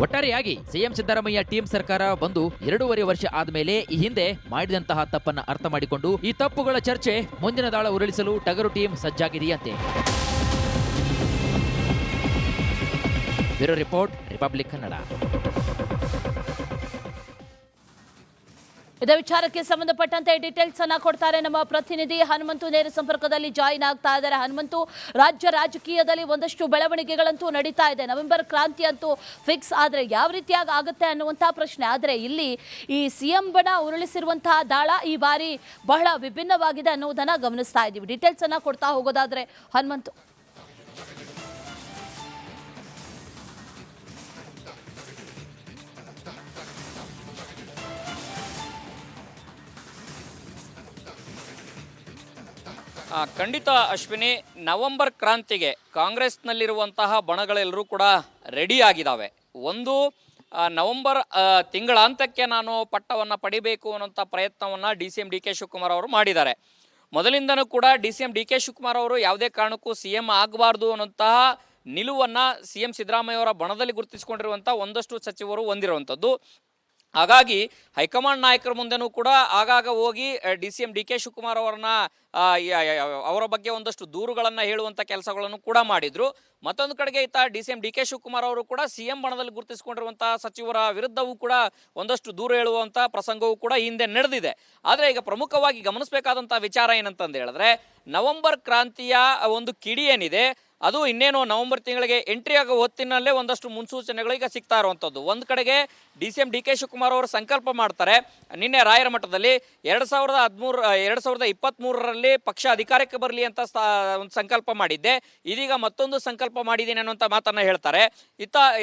ಒಟ್ಟಾರೆಯಾಗಿ ಸಿಎಂ ಸಿದ್ದರಾಮಯ್ಯ ಟೀಮ್ ಸರ್ಕಾರ ಬಂದು 2.5 ವರ್ಷ ಆದಮೇಲೆ ಈ ಹಿಂದೆ ಮಾಡಿದಂತಹ ತಪ್ಪನ್ನ ಅರ್ಥ ಮಾಡಿಕೊಂಡು ಈ ತಪ್ಪುಗಳ ಚರ್ಚೆ ಮುಂದಿನ ದಾಳ ಉರುಳಿಸಲು ಟಗರು ಟೀಮ್ ಸಜ್ಜಾಗಿದೆಯಂತೆ. Bureau report, republic Kannada. ಇದೇ ವಿಚಾರಕ್ಕೆ ಸಂಬಂಧಪಟ್ಟಂತೆ ಡೀಟೇಲ್ಸ್ ಅನ್ನ ಕೊಡ್ತಾರೆ ನಮ್ಮ ಪ್ರತಿನಿಧಿ ಹನುಮಂತು. ನೇರ ಸಂಪರ್ಕದಲ್ಲಿ ಜಾಯಿನ್ ಆಗ್ತಾ ಇದ್ದಾರೆ. ಹನುಮಂತು, ರಾಜ್ಯ ರಾಜಕೀಯದಲ್ಲಿ ಒಂದಷ್ಟು ಬೆಳವಣಿಗೆಗಳಂತೂ ನಡೀತಾ ಇದೆ. ನವೆಂಬರ್ ಕ್ರಾಂತಿ ಅಂತೂ ಫಿಕ್ಸ್ ಆದರೆ ಯಾವ ರೀತಿಯಾಗಿ ಆಗುತ್ತೆ ಅನ್ನುವಂತಹ ಪ್ರಶ್ನೆ. ಆದರೆ ಇಲ್ಲಿ ಈ ಸಿಎಂ ಬಣ ಉರುಳಿಸಿರುವಂತಹ ದಾಳ ಈ ಬಾರಿ ಬಹಳ ವಿಭಿನ್ನವಾಗಿದೆ ಅನ್ನೋದನ್ನ ಗಮನಿಸ್ತಾ ಇದ್ದೀವಿ. ಡೀಟೇಲ್ಸ್ ಅನ್ನ ಕೊಡ್ತಾ ಹೋಗೋದಾದ್ರೆ ಹನುಮಂತು. ಖಂಡಿತ ಅಶ್ವಿನಿ, ನವೆಂಬರ್ ಕ್ರಾಂತಿಗೆ ಕಾಂಗ್ರೆಸ್ನಲ್ಲಿರುವಂತಹ ಬಣಗಳೆಲ್ಲರೂ ಕೂಡ ರೆಡಿ ಆಗಿದ್ದಾವೆ. ಒಂದು ನವೆಂಬರ್ ತಿಂಗಳಾಂತಕ್ಕೆ ನಾನು ಪಟ್ಟವನ್ನು ಪಡಿಬೇಕು ಅನ್ನೋಂಥ ಪ್ರಯತ್ನವನ್ನು ಡಿಸಿಎಂ ಡಿಕೆ ಶಿವಕುಮಾರ್ ಅವರು ಮಾಡಿದ್ದಾರೆ. ಮೊದಲಿಂದನೂ ಕೂಡ ಡಿಸಿಎಂ ಡಿಕೆ ಶಿವಕುಮಾರ್ ಅವರು ಯಾವುದೇ ಕಾರಣಕ್ಕೂ ಸಿಎಂ ಆಗಬಾರ್ದು ಅನ್ನೋಂತಹ ನಿಲುವನ್ನು ಸಿಎಂ ಸಿದ್ದರಾಮಯ್ಯ ಅವರ ಬಣದಲ್ಲಿ ಗುರುತಿಸಿಕೊಂಡಿರುವಂಥ ಒಂದಷ್ಟು ಸಚಿವರು ಹೊಂದಿರುವಂಥದ್ದು. ಹಾಗಾಗಿ ಹೈಕಮಾಂಡ್ ನಾಯಕರ ಮುಂದೆನೂ ಕೂಡ ಆಗಾಗ ಹೋಗಿ ಡಿಸಿಎಂ ಡಿಕೆ ಶಿವಕುಮಾರ್ ಅವರ ಬಗ್ಗೆ ಒಂದಷ್ಟು ದೂರುಗಳನ್ನು ಹೇಳುವಂಥ ಕೆಲಸಗಳನ್ನು ಕೂಡ ಮಾಡಿದ್ರು. ಮತ್ತೊಂದು ಕಡೆಗೆ ಡಿಸಿಎಂ ಡಿಕೆ ಶಿವಕುಮಾರ್ ಅವರು ಕೂಡ ಸಿಎಂ ಬಣದಲ್ಲಿ ಗುರುತಿಸಿಕೊಂಡಿರುವಂತಹ ಸಚಿವರ ವಿರುದ್ಧವೂ ಕೂಡ ಒಂದಷ್ಟು ದೂರು ಹೇಳುವಂಥ ಪ್ರಸಂಗವೂ ಕೂಡ ಹಿಂದೆ ನಡೆದಿದೆ. ಆದರೆ ಈಗ ಪ್ರಮುಖವಾಗಿ ಗಮನಿಸಬೇಕಾದಂಥ ವಿಚಾರ ಏನಂತಂದು ಹೇಳಿದ್ರೆ, ನವೆಂಬರ್ ಕ್ರಾಂತಿಯ ಒಂದು ಕಿಡಿ ಏನಿದೆ ಅದು ಇನ್ನೇನು ನವೆಂಬರ್ ತಿಂಗಳಿಗೆ ಎಂಟ್ರಿ ಆಗೋ ಹೊತ್ತಿನಲ್ಲೇ ಒಂದಷ್ಟು ಮುನ್ಸೂಚನೆಗಳು ಈಗ ಸಿಗ್ತಾ ಇರುವಂಥದ್ದು. ಒಂದು ಕಡೆಗೆ ಡಿಸಿಎಂ ಡಿಕೆ ಶಿವಕುಮಾರ್ ಅವರು ಸಂಕಲ್ಪ ಮಾಡ್ತಾರೆ. ನಿನ್ನೆ ರಾಯರ ಮಠದಲ್ಲಿ 2023ರಲ್ಲಿ ಪಕ್ಷ ಅಧಿಕಾರಕ್ಕೆ ಬರಲಿ ಅಂತ ಒಂದು ಸಂಕಲ್ಪ ಮಾಡಿದ್ದೆ, ಇದೀಗ ಮತ್ತೊಂದು ಸಂಕಲ್ಪ ಮಾಡಿದ್ದೀನಿ ಅನ್ನುವಂಥ ಮಾತನ್ನು ಹೇಳ್ತಾರೆ.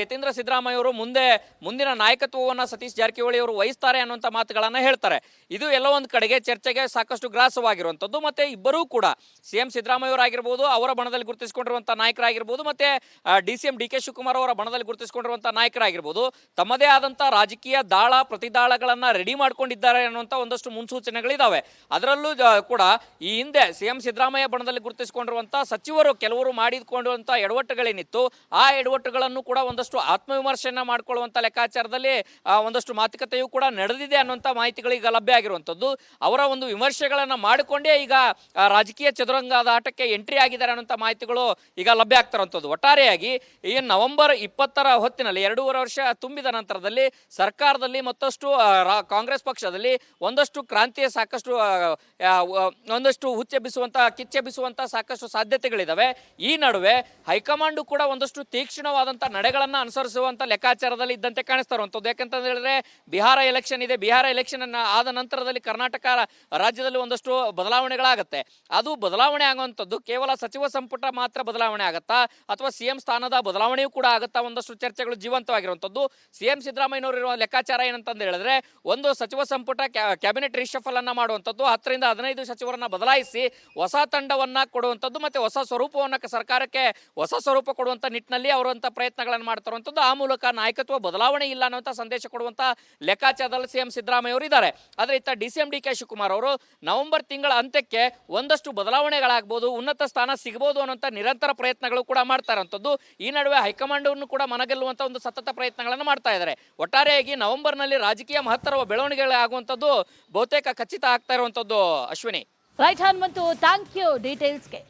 ಯತೀಂದ್ರ ಸಿದ್ದರಾಮಯ್ಯ ಅವರು ಮುಂದಿನ ನಾಯಕತ್ವವನ್ನು ಸತೀಶ್ ಜಾರಕಿಹೊಳಿ ಅವರು ವಹಿಸ್ತಾರೆ ಅನ್ನುವಂಥ ಮಾತುಗಳನ್ನು ಹೇಳ್ತಾರೆ. ಇದು ಎಲ್ಲ ಒಂದು ಕಡೆಗೆ ಚರ್ಚೆಗೆ ಸಾಕಷ್ಟು ಗ್ರಾಸವಾಗಿರುವಂಥದ್ದು. ಮತ್ತೆ ಇಬ್ಬರೂ ಕೂಡ ಸಿಎಂ ಸಿದ್ದರಾಮಯ್ಯ ಅವರಾಗಿರ್ಬೋದು, ಅವರ ಬಣದಲ್ಲಿ ಗುರುತಿಸಿಕೊಂಡಿರುವಂಥ ನಾಯಕರಾಗಿರ್ಬೋದು, ಮತ್ತೆ ಡಿಸಿಎಂ ಡಿಕೆ ಶಿವಕುಮಾರ್ ಅವರ ಬಣದಲ್ಲಿ ಗುರುತಿಸಿಕೊಂಡಿರುವಂತಹ ನಾಯಕರಾಗಿರ್ಬೋದು, ತಮ್ಮದೇ ಆದಂತಹ ರಾಜಕೀಯ ದಾಳ ಪ್ರತಿದಾಳಗಳನ್ನ ರೆಡಿ ಮಾಡ್ಕೊಂಡಿದ್ದಾರೆ ಅನ್ನುವಂಥ ಒಂದಷ್ಟು ಮುನ್ಸೂಚನೆಗಳಿದಾವೆ. ಅದರಲ್ಲೂ ಕೂಡ ಈ ಹಿಂದೆ ಸಿಎಂ ಸಿದ್ದರಾಮಯ್ಯ ಬಣದಲ್ಲಿ ಗುರುತಿಸಿಕೊಂಡಿರುವಂತಹ ಸಚಿವರು ಕೆಲವರು ಮಾಡಿಕೊಂಡಿರುವಂತಹ ಎಡವಟ್ಟುಗಳೇನಿತ್ತು, ಆ ಎಡವಟ್ಟುಗಳನ್ನು ಕೂಡ ಒಂದಷ್ಟು ಆತ್ಮವಿಮರ್ಶೆಯನ್ನ ಮಾಡ್ಕೊಳ್ಳುವಂತ ಲೆಕ್ಕಾಚಾರದಲ್ಲಿ ಒಂದಷ್ಟು ಮಾತುಕತೆಯೂ ಕೂಡ ನಡೆದಿದೆ ಅನ್ನುವಂಥ ಮಾಹಿತಿಗಳು ಈಗ ಲಭ್ಯ ಆಗಿರುವಂಥದ್ದು. ಅವರ ಒಂದು ವಿಮರ್ಶೆಗಳನ್ನ ಮಾಡಿಕೊಂಡೇ ಈಗ ರಾಜಕೀಯ ಚದುರಂಗದ ಆಟಕ್ಕೆ ಎಂಟ್ರಿ ಆಗಿದ್ದಾರೆ ಅನ್ನುವಂಥ ಮಾಹಿತಿಗಳು ಈಗ ಲಭ್ಯ ಆಗ್ತಾರಂಥದ್ದು. ಒಟ್ಟಾರೆಯಾಗಿ ಈ ನವೆಂಬರ್ 20ರ ಹೊತ್ತಿನಲ್ಲಿ 2.5 ವರ್ಷ ತುಂಬಿದ ನಂತರದಲ್ಲಿ ಸರ್ಕಾರದಲ್ಲಿ ಮತ್ತಷ್ಟು ಕಾಂಗ್ರೆಸ್ ಪಕ್ಷದಲ್ಲಿ ಒಂದಷ್ಟು ಕ್ರಾಂತಿಯ ಸಾಕಷ್ಟು ಒಂದಷ್ಟು ಕಿಚ್ಚೆಬ್ಬಿಸುವಂತ ಸಾಕಷ್ಟು ಸಾಧ್ಯತೆಗಳಿದಾವೆ. ಈ ನಡುವೆ ಹೈಕಮಾಂಡ್ ಕೂಡ ಒಂದಷ್ಟು ತೀಕ್ಷ್ಣವಾದಂಥ ನಡೆಗಳನ್ನ ಅನುಸರಿಸುವಂತ ಲೆಕ್ಕಾಚಾರದಲ್ಲಿ ಇದ್ದಂತೆ ಕಾಣಿಸ್ತಾ ಇರುವಂಥದ್ದು. ಯಾಕಂತ ಹೇಳಿದ್ರೆ ಬಿಹಾರ ಎಲೆಕ್ಷನ್ ಇದೆ. ಬಿಹಾರ ಎಲೆಕ್ಷನ್ ಆದ ನಂತರದಲ್ಲಿ ಕರ್ನಾಟಕ ರಾಜ್ಯದಲ್ಲಿ ಒಂದಷ್ಟು ಬದಲಾವಣೆಗಳಾಗತ್ತೆ. ಅದು ಬದಲಾವಣೆ ಆಗುವಂಥದ್ದು ಕೇವಲ ಸಚಿವ ಸಂಪುಟ ಮಾತ್ರ ಬದಲಾವಣೆ ಆಗತ್ತಾ ಅಥವಾ ಸಿಎಂ ಸ್ಥಾನದ ಬದಲಾವಣೆಯೂ ಕೂಡ ಆಗತ್ತಾ? ಒಂದಷ್ಟು ಚರ್ಚೆಗಳು ಜೀವಂತವಾಗಿರುವಂಥದ್ದು. ಸಿಎಂ ಸಿದ್ದರಾಮಯ್ಯನವರು ಇರುವ ಲೆಕ್ಕಾಚಾರ ಏನಂತಂದು ಹೇಳಿದ್ರೆ, ಒಂದು ಸಚಿವ ಸಂಪುಟ ಕ್ಯಾಬಿನೆಟ್ ರಿಶಫಲ್ ಅನ್ನ ಮಾಡುವಂಥದ್ದು, 10 ರಿಂದ 15 ಸಚಿವರನ್ನ ಬದಲಾಯಿಸಿ ಹೊಸ ತಂಡವನ್ನ ಕೊಡುವಂಥದ್ದು, ಮತ್ತೆ ಹೊಸ ಸ್ವರೂಪವನ್ನ ಸರ್ಕಾರಕ್ಕೆ ಹೊಸ ಸ್ವರೂಪ ಕೊಡುವಂತ ನಿಟ್ಟಿನಲ್ಲಿ ಅವರಂತ ಪ್ರಯತ್ನಗಳನ್ನು ಮಾಡ್ತಾರಂಥದ್ದು. ಆ ಮೂಲಕ ನಾಯಕತ್ವ ಬದಲಾವಣೆ ಇಲ್ಲ ಅನ್ನುವಂಥ ಸಂದೇಶ ಕೊಡುವಂತ ಲೆಕ್ಕಾಚಾರದಲ್ಲಿ ಸಿಎಂ ಸಿದ್ದರಾಮಯ್ಯ ಅವರು ಇದ್ದಾರೆ. ಆದರೆ ಇತ್ತ ಡಿ.ಕೆ ಶಿವಕುಮಾರ್ ಅವರು ನವೆಂಬರ್ ತಿಂಗಳ ಅಂತ್ಯಕ್ಕೆ ಒಂದಷ್ಟು ಬದಲಾವಣೆಗಳಾಗಬಹುದು, ಉನ್ನತ ಸ್ಥಾನ ಸಿಗಬಹುದು ಅನ್ನುವಂಥ ನಿರಂತರ ಪ್ರಯತ್ನಗಳು ಕೂಡ ಮಾಡ್ತಾ ಇರುವಂಥದ್ದು. ಈ ನಡುವೆ ಹೈಕಮಾಂಡ್ ಅನ್ನು ಕೂಡ ಮನಗೆಲ್ಲುವಂತ ಒಂದು ಸತತ ಪ್ರಯತ್ನಗಳನ್ನು ಮಾಡ್ತಾ ಇದ್ದಾರೆ. ಒಟ್ಟಾರೆಯಾಗಿ ನವೆಂಬರ್ನಲ್ಲಿ ರಾಜಕೀಯ ಮಹತ್ತರ ಬೆಳವಣಿಗೆಗಳಾಗುವಂಥದ್ದು ಬಹುತೇಕ ಖಚಿತ ಆಗ್ತಾ ಇರುವಂಥದ್ದು. Ashwini. Right Hanumanthu, thank you ಡೀಟೇಲ್ಸ್ಗೆ.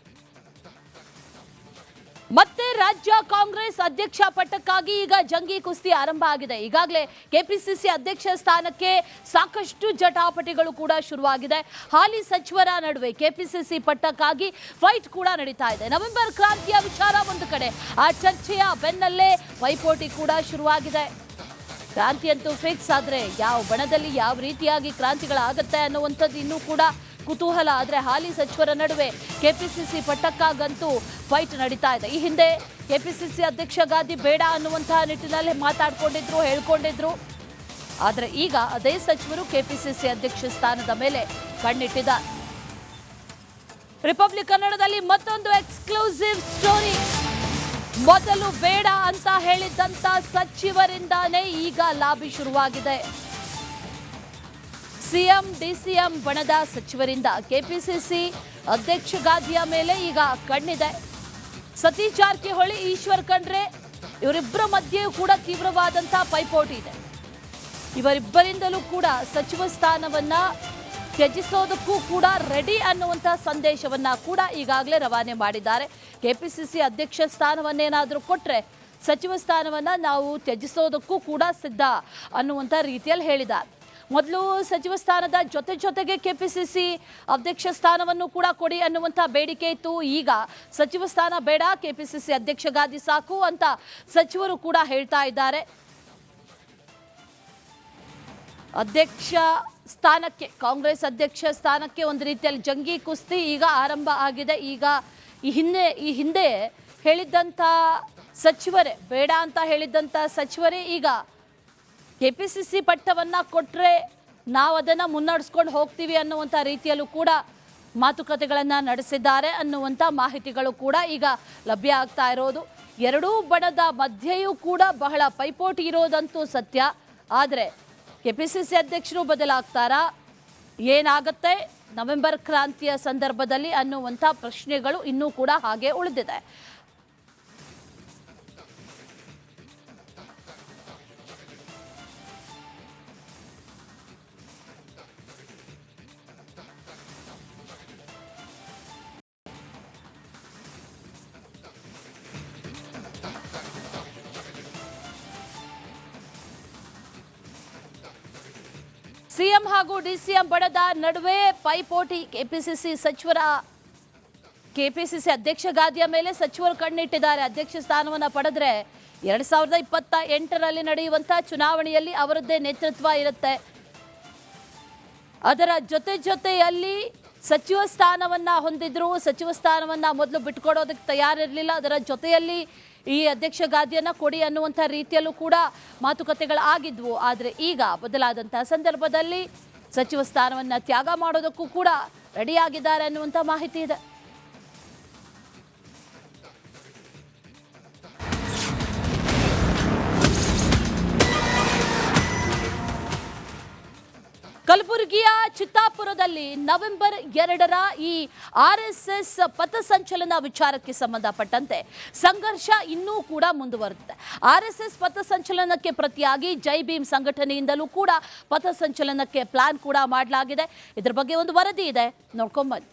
ಮತ್ತೆ ರಾಜ್ಯ ಕಾಂಗ್ರೆಸ್ ಅಧ್ಯಕ್ಷ ಪಟ್ಟಕ್ಕಾಗಿ ಈಗ ಜಂಗಿ ಕುಸ್ತಿ ಆರಂಭ ಆಗಿದೆ. ಈಗಾಗಲೇ ಕೆಪಿಸಿಸಿ ಅಧ್ಯಕ್ಷ ಸ್ಥಾನಕ್ಕೆ ಸಾಕಷ್ಟು ಜಟಾಪಟಿಗಳು ಕೂಡ ಶುರುವಾಗಿದೆ. ಹಾಲಿ ಸಚಿವರ ನಡುವೆ ಕೆಪಿಸಿಸಿ ಪಟ್ಟಕ್ಕಾಗಿ ಫೈಟ್ ಕೂಡ ನಡೀತಾ ಇದೆ. ನವೆಂಬರ್ ಕ್ರಾಂತಿಯ ವಿಚಾರ ಒಂದು ಕಡೆ, ಆ ಚರ್ಚೆಯ ಬೆನ್ನಲ್ಲೇ ಪೈಪೋಟಿ ಕೂಡ ಶುರುವಾಗಿದೆ. ಕ್ರಾಂತಿ ಅಂತೂ ಫಿಕ್ಸ್, ಆದರೆ ಯಾವ ಬಣದಲ್ಲಿ ಯಾವ ರೀತಿಯಾಗಿ ಕ್ರಾಂತಿಗಳಾಗತ್ತೆ ಅನ್ನುವಂಥದ್ದು ಇನ್ನೂ ಕೂಡ ಕುತೂಹಲ. ಆದರೆ ಹಾಲಿ ಸಚಿವರ ನಡುವೆ ಕೆಪಿಸಿಸಿ ಪಟ್ಟಕ್ಕಾಗಂತೂ ಫೈಟ್ ನಡೀತಾ ಇದೆ. ಈ ಹಿಂದೆ ಕೆಪಿಸಿಸಿ ಅಧ್ಯಕ್ಷ ಗಾದಿ ಬೇಡ ಅನ್ನುವಂತಹ ನಿಟ್ಟಿನಲ್ಲಿ ಮಾತಾಡ್ಕೊಂಡಿದ್ರು, ಹೇಳ್ಕೊಂಡಿದ್ರು. ಆದರೆ ಈಗ ಅದೇ ಸಚಿವರು ಕೆಪಿಸಿಸಿ ಅಧ್ಯಕ್ಷ ಸ್ಥಾನದ ಮೇಲೆ ಕಣ್ಣಿಟ್ಟಿದ್ದಾರೆ. ರಿಪಬ್ಲಿಕ್ ಕನ್ನಡದಲ್ಲಿ ಮತ್ತೊಂದು ಎಕ್ಸ್ಕ್ಲೂಸಿವ್ ಸ್ಟೋರಿ. ಮೊದಲು ಬೇಡ ಅಂತ ಹೇಳಿದ್ದಂತ ಸಚಿವರಿಂದಾನೇ ಈಗ ಲಾಬಿ ಶುರುವಾಗಿದೆ. ಸಿಎಂ ಡಿಸಿಎಂ ಬಣದ ಸಚಿವರಿಂದ ಕೆಪಿಸಿಸಿ ಅಧ್ಯಕ್ಷ ಗಾದಿಯ ಮೇಲೆ ಈಗ ಕಣ್ಣಿದೆ. ಸತೀಶ್ ಜಾರಕಿಹೊಳಿ, ಈಶ್ವರ್ ಖಂಡ್ರೆ ಇವರಿಬ್ಬರ ಮಧ್ಯೆಯೂ ಕೂಡ ತೀವ್ರವಾದಂತಹ ಪೈಪೋಟಿ ಇದೆ. ಇವರಿಬ್ಬರಿಂದಲೂ ಕೂಡ ಸಚಿವ ಸ್ಥಾನವನ್ನ ತ್ಯಜಿಸೋದಕ್ಕೂ ಕೂಡ ರೆಡಿ ಅನ್ನುವಂತಹ ಸಂದೇಶವನ್ನ ಕೂಡ ಈಗಾಗಲೇ ರವಾನೆ ಮಾಡಿದ್ದಾರೆ. ಕೆಪಿಸಿಸಿ ಅಧ್ಯಕ್ಷ ಸ್ಥಾನವನ್ನೇನಾದರೂ ಕೊಟ್ರೆ ಸಚಿವ ಸ್ಥಾನವನ್ನ ನಾವು ತ್ಯಜಿಸೋದಕ್ಕೂ ಕೂಡ ಸಿದ್ಧ ಅನ್ನುವಂಥ ರೀತಿಯಲ್ಲಿ ಹೇಳಿದ್ದಾರೆ. ಮೊದಲು ಸಚಿವ ಸ್ಥಾನದ ಜೊತೆಗೆ ಕೆಪಿಸಿಸಿ ಅಧ್ಯಕ್ಷ ಸ್ಥಾನವನ್ನು ಕೂಡ ಕೊಡಿ ಅನ್ನುವಂಥ ಬೇಡಿಕೆ ಇತ್ತು. ಈಗ ಸಚಿವ ಸ್ಥಾನ ಬೇಡ, ಕೆಪಿಸಿಸಿ ಅಧ್ಯಕ್ಷ ಗಾದಿ ಸಾಕು ಅಂತ ಸಚಿವರು ಕೂಡ ಹೇಳ್ತಾ ಇದ್ದಾರೆ. ಅಧ್ಯಕ್ಷ ಸ್ಥಾನಕ್ಕೆ, ಕಾಂಗ್ರೆಸ್ ಅಧ್ಯಕ್ಷ ಸ್ಥಾನಕ್ಕೆ ಒಂದು ರೀತಿಯಲ್ಲಿ ಜಂಗಿ ಕುಸ್ತಿ ಈಗ ಆರಂಭ ಆಗಿದೆ. ಈಗ ಈ ಹಿಂದೆ ಹೇಳಿದ್ದಂಥ ಸಚಿವರೇ, ಬೇಡ ಅಂತ ಹೇಳಿದ್ದಂಥ ಸಚಿವರೇ ಈಗ ಕೆಪಿಸಿಸಿ ಪಟ್ಟವನ್ನ ಕೊಟ್ಟರೆ ನಾವು ಅದನ್ನು ಮುನ್ನಡೆಸ್ಕೊಂಡು ಹೋಗ್ತೀವಿ ಅನ್ನುವಂಥ ರೀತಿಯಲ್ಲೂ ಕೂಡ ಮಾತುಕತೆಗಳನ್ನು ನಡೆಸಿದ್ದಾರೆ ಅನ್ನುವಂಥ ಮಾಹಿತಿಗಳು ಕೂಡ ಈಗ ಲಭ್ಯ ಆಗ್ತಾ ಇರೋದು. ಎರಡೂ ಬಣದ ಮಧ್ಯೆಯೂ ಕೂಡ ಬಹಳ ಪೈಪೋಟಿ ಇರೋದಂತೂ ಸತ್ಯ. ಆದರೆ ಕೆಪಿಸಿಸಿ ಅಧ್ಯಕ್ಷರು ಬದಲಾಗ್ತಾರಾ, ಏನಾಗುತ್ತೆ ನವೆಂಬರ್ ಕ್ರಾಂತಿಯ ಸಂದರ್ಭದಲ್ಲಿ ಅನ್ನುವಂಥ ಪ್ರಶ್ನೆಗಳು ಇನ್ನೂ ಕೂಡ ಹಾಗೆ ಉಳಿದಿದೆ. ಸಿಎಂ ಹಾಗೂ ಡಿಸಿಎಂ ಬಣದ ನಡುವೆ ಪೈಪೋಟಿ. ಕೆಪಿಸಿಸಿ ಅಧ್ಯಕ್ಷ ಗಾದಿಯ ಮೇಲೆ ಸಚಿವರು ಕಣ್ಣಿಟ್ಟಿದ್ದಾರೆ. ಅಧ್ಯಕ್ಷ ಸ್ಥಾನವನ್ನು ಪಡೆದ್ರೆ 2028ರಲ್ಲಿ ನಡೆಯುವಂಥ ಚುನಾವಣೆಯಲ್ಲಿ ಅವರದ್ದೇ ನೇತೃತ್ವ ಇರುತ್ತೆ. ಅದರ ಜೊತೆಯಲ್ಲಿ ಸಚಿವ ಸ್ಥಾನವನ್ನ ಹೊಂದಿದ್ರು. ಸಚಿವ ಸ್ಥಾನವನ್ನ ಮೊದಲು ಬಿಟ್ಕೊಡೋದಕ್ಕೆ ತಯಾರಿರಲಿಲ್ಲ. ಅದರ ಜೊತೆಯಲ್ಲಿ ಈ ಅಧ್ಯಕ್ಷ ಗಾದಿಯನ್ನು ಕೊಡಿ ಅನ್ನುವಂಥ ರೀತಿಯಲ್ಲೂ ಕೂಡ ಮಾತುಕತೆಗಳಾಗಿದ್ವು. ಆದರೆ ಈಗ ಬದಲಾದಂತಹ ಸಂದರ್ಭದಲ್ಲಿ ಸಚಿವ ಸ್ಥಾನವನ್ನು ತ್ಯಾಗ ಮಾಡೋದಕ್ಕೂ ಕೂಡ ರೆಡಿಯಾಗಿದ್ದಾರೆ ಅನ್ನುವಂಥ ಮಾಹಿತಿ ಇದೆ. ಕಲಬುರಗಿಯ ಚಿತ್ತಾಪುರದಲ್ಲಿ ನವೆಂಬರ್ 2ರ ಈ RSS ಪಥಸಂಚಲನ ವಿಚಾರಕ್ಕೆ ಸಂಬಂಧಪಟ್ಟಂತೆ ಸಂಘರ್ಷ ಇನ್ನೂ ಕೂಡ ಮುಂದುವರೆದಿದೆ. RSS ಪಥಸಂಚಲನಕ್ಕೆ ಪ್ರತಿಯಾಗಿ ಜೈ ಭೀಮ್ ಸಂಘಟನೆಯಿಂದಲೂ ಕೂಡ ಪಥಸಂಚಲನಕ್ಕೆ ಪ್ಲಾನ್ ಕೂಡ ಮಾಡಲಾಗಿದೆ. ಇದರ ಬಗ್ಗೆ ಒಂದು ವರದಿ ಇದೆ, ನೋಡ್ಕೊಂಬನ್ನಿ.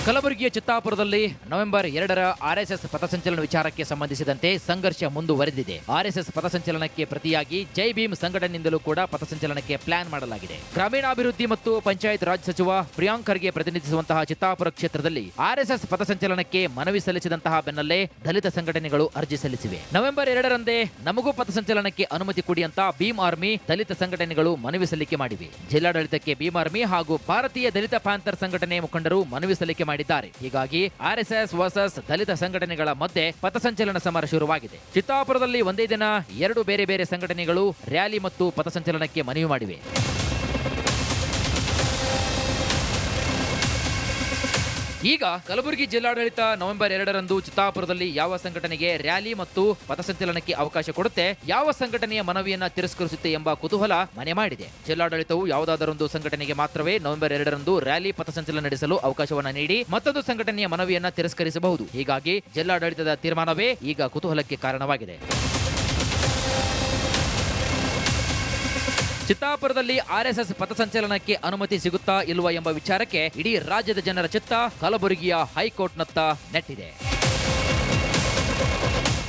ಕಲಬುರಗಿಯ ಚಿತ್ತಾಪುರದಲ್ಲಿ ನವೆಂಬರ್ 2ರ ಆರ್ಎಸ್ಎಸ್ ಪಥಸಂಚಲನ ವಿಚಾರಕ್ಕೆ ಸಂಬಂಧಿಸಿದಂತೆ ಸಂಘರ್ಷ ಮುಂದುವರೆದಿದೆ. ಆರ್ಎಸ್ಎಸ್ ಪಥಸಂಚಲನಕ್ಕೆ ಪ್ರತಿಯಾಗಿ ಜೈ ಭೀಮ್ ಸಂಘಟನೆಯಿಂದಲೂ ಕೂಡ ಪಥಸಂಚಲನಕ್ಕೆ ಪ್ಲಾನ್ ಮಾಡಲಾಗಿದೆ. ಗ್ರಾಮೀಣಾಭಿವೃದ್ಧಿ ಮತ್ತು ಪಂಚಾಯತ್ ರಾಜ್ ಸಚಿವ ಪ್ರಿಯಾಂಕ್ ಖರ್ಗೆ ಪ್ರತಿನಿಧಿಸುವಂತಹ ಚಿತ್ತಾಪುರ ಕ್ಷೇತ್ರದಲ್ಲಿ ಆರ್ಎಸ್ಎಸ್ ಪಥಸಂಚಲನಕ್ಕೆ ಮನವಿ ಸಲ್ಲಿಸಿದಂತಹ ಬೆನ್ನಲ್ಲೇ ದಲಿತ ಸಂಘಟನೆಗಳು ಅರ್ಜಿ ಸಲ್ಲಿಸಿವೆ. ನವೆಂಬರ್ 2ರಂದೇ ನಮಗೂ ಪಥಸಂಚಲನಕ್ಕೆ ಅನುಮತಿ ಕೊಡಿ ಅಂತ ಭೀಮ್ ಆರ್ಮಿ ದಲಿತ ಸಂಘಟನೆಗಳು ಮನವಿ ಸಲ್ಲಿಕೆ ಮಾಡಿವೆ. ಜಿಲ್ಲಾಡಳಿತಕ್ಕೆ ಭೀಮ್ ಆರ್ಮಿ ಹಾಗೂ ಭಾರತೀಯ ದಲಿತ ಪ್ಯಾಂಥರ್ ಸಂಘಟನೆ ಮುಖಂಡರು ಮನವಿ ಸಲ್ಲಿಕೆ ಮಾಡಿದ್ದಾರೆ. ಹೀಗಾಗಿ ಆರ್ಎಸ್ಎಸ್ ವರ್ಸಸ್ ದಲಿತ ಸಂಘಟನೆಗಳ ಮಧ್ಯೆ ಪಥಸಂಚಲನ ಸಮರ ಶುರುವಾಗಿದೆ. ಚಿತ್ತಾಪುರದಲ್ಲಿ ಒಂದೇ ದಿನ 2 ಬೇರೆ ಬೇರೆ ಸಂಘಟನೆಗಳು ರ್ಯಾಲಿ ಮತ್ತು ಪಥಸಂಚಲನಕ್ಕೆ ಮನವಿ ಮಾಡಿವೆ. ಈಗ ಕಲಬುರಗಿ ಜಿಲ್ಲಾಡಳಿತ ನವೆಂಬರ್ 2ರಂದು ಚಿತ್ತಾಪುರದಲ್ಲಿ ಯಾವ ಸಂಘಟನೆಗೆ ರ್ಯಾಲಿ ಮತ್ತು ಪಥಸಂಚಲನಕ್ಕೆ ಅವಕಾಶ ಕೊಡುತ್ತೆ, ಯಾವ ಸಂಘಟನೆಯ ಮನವಿಯನ್ನ ತಿರಸ್ಕರಿಸುತ್ತೆ ಎಂಬ ಕುತೂಹಲ ಮನೆ ಮಾಡಿದೆ. ಜಿಲ್ಲಾಡಳಿತವು ಯಾವುದಾದರೊಂದು ಸಂಘಟನೆಗೆ ಮಾತ್ರವೇ ನವೆಂಬರ್ 2ರಂದು ರ್ಯಾಲಿ ಪಥಸಂಚಲನ ನಡೆಸಲು ಅವಕಾಶವನ್ನ ನೀಡಿ ಮತ್ತೊಂದು ಸಂಘಟನೆಯ ಮನವಿಯನ್ನ ತಿರಸ್ಕರಿಸಬಹುದು. ಹೀಗಾಗಿ ಜಿಲ್ಲಾಡಳಿತದ ತೀರ್ಮಾನವೇ ಈಗ ಕುತೂಹಲಕ್ಕೆ ಕಾರಣವಾಗಿದೆ. ಚಿತ್ತಾಪುರದಲ್ಲಿ ಆರ್ಎಸ್ಎಸ್ ಪಥಸಂಚಲನಕ್ಕೆ ಅನುಮತಿ ಸಿಗುತ್ತಾ ಇಲ್ವಾ ಎಂಬ ವಿಚಾರಕ್ಕೆ ಇಡೀ ರಾಜ್ಯದ ಜನರ ಚಿತ್ತ ಕಲಬುರಗಿಯ ಹೈಕೋರ್ಟ್ನತ್ತ ನೆಟ್ಟಿದೆ.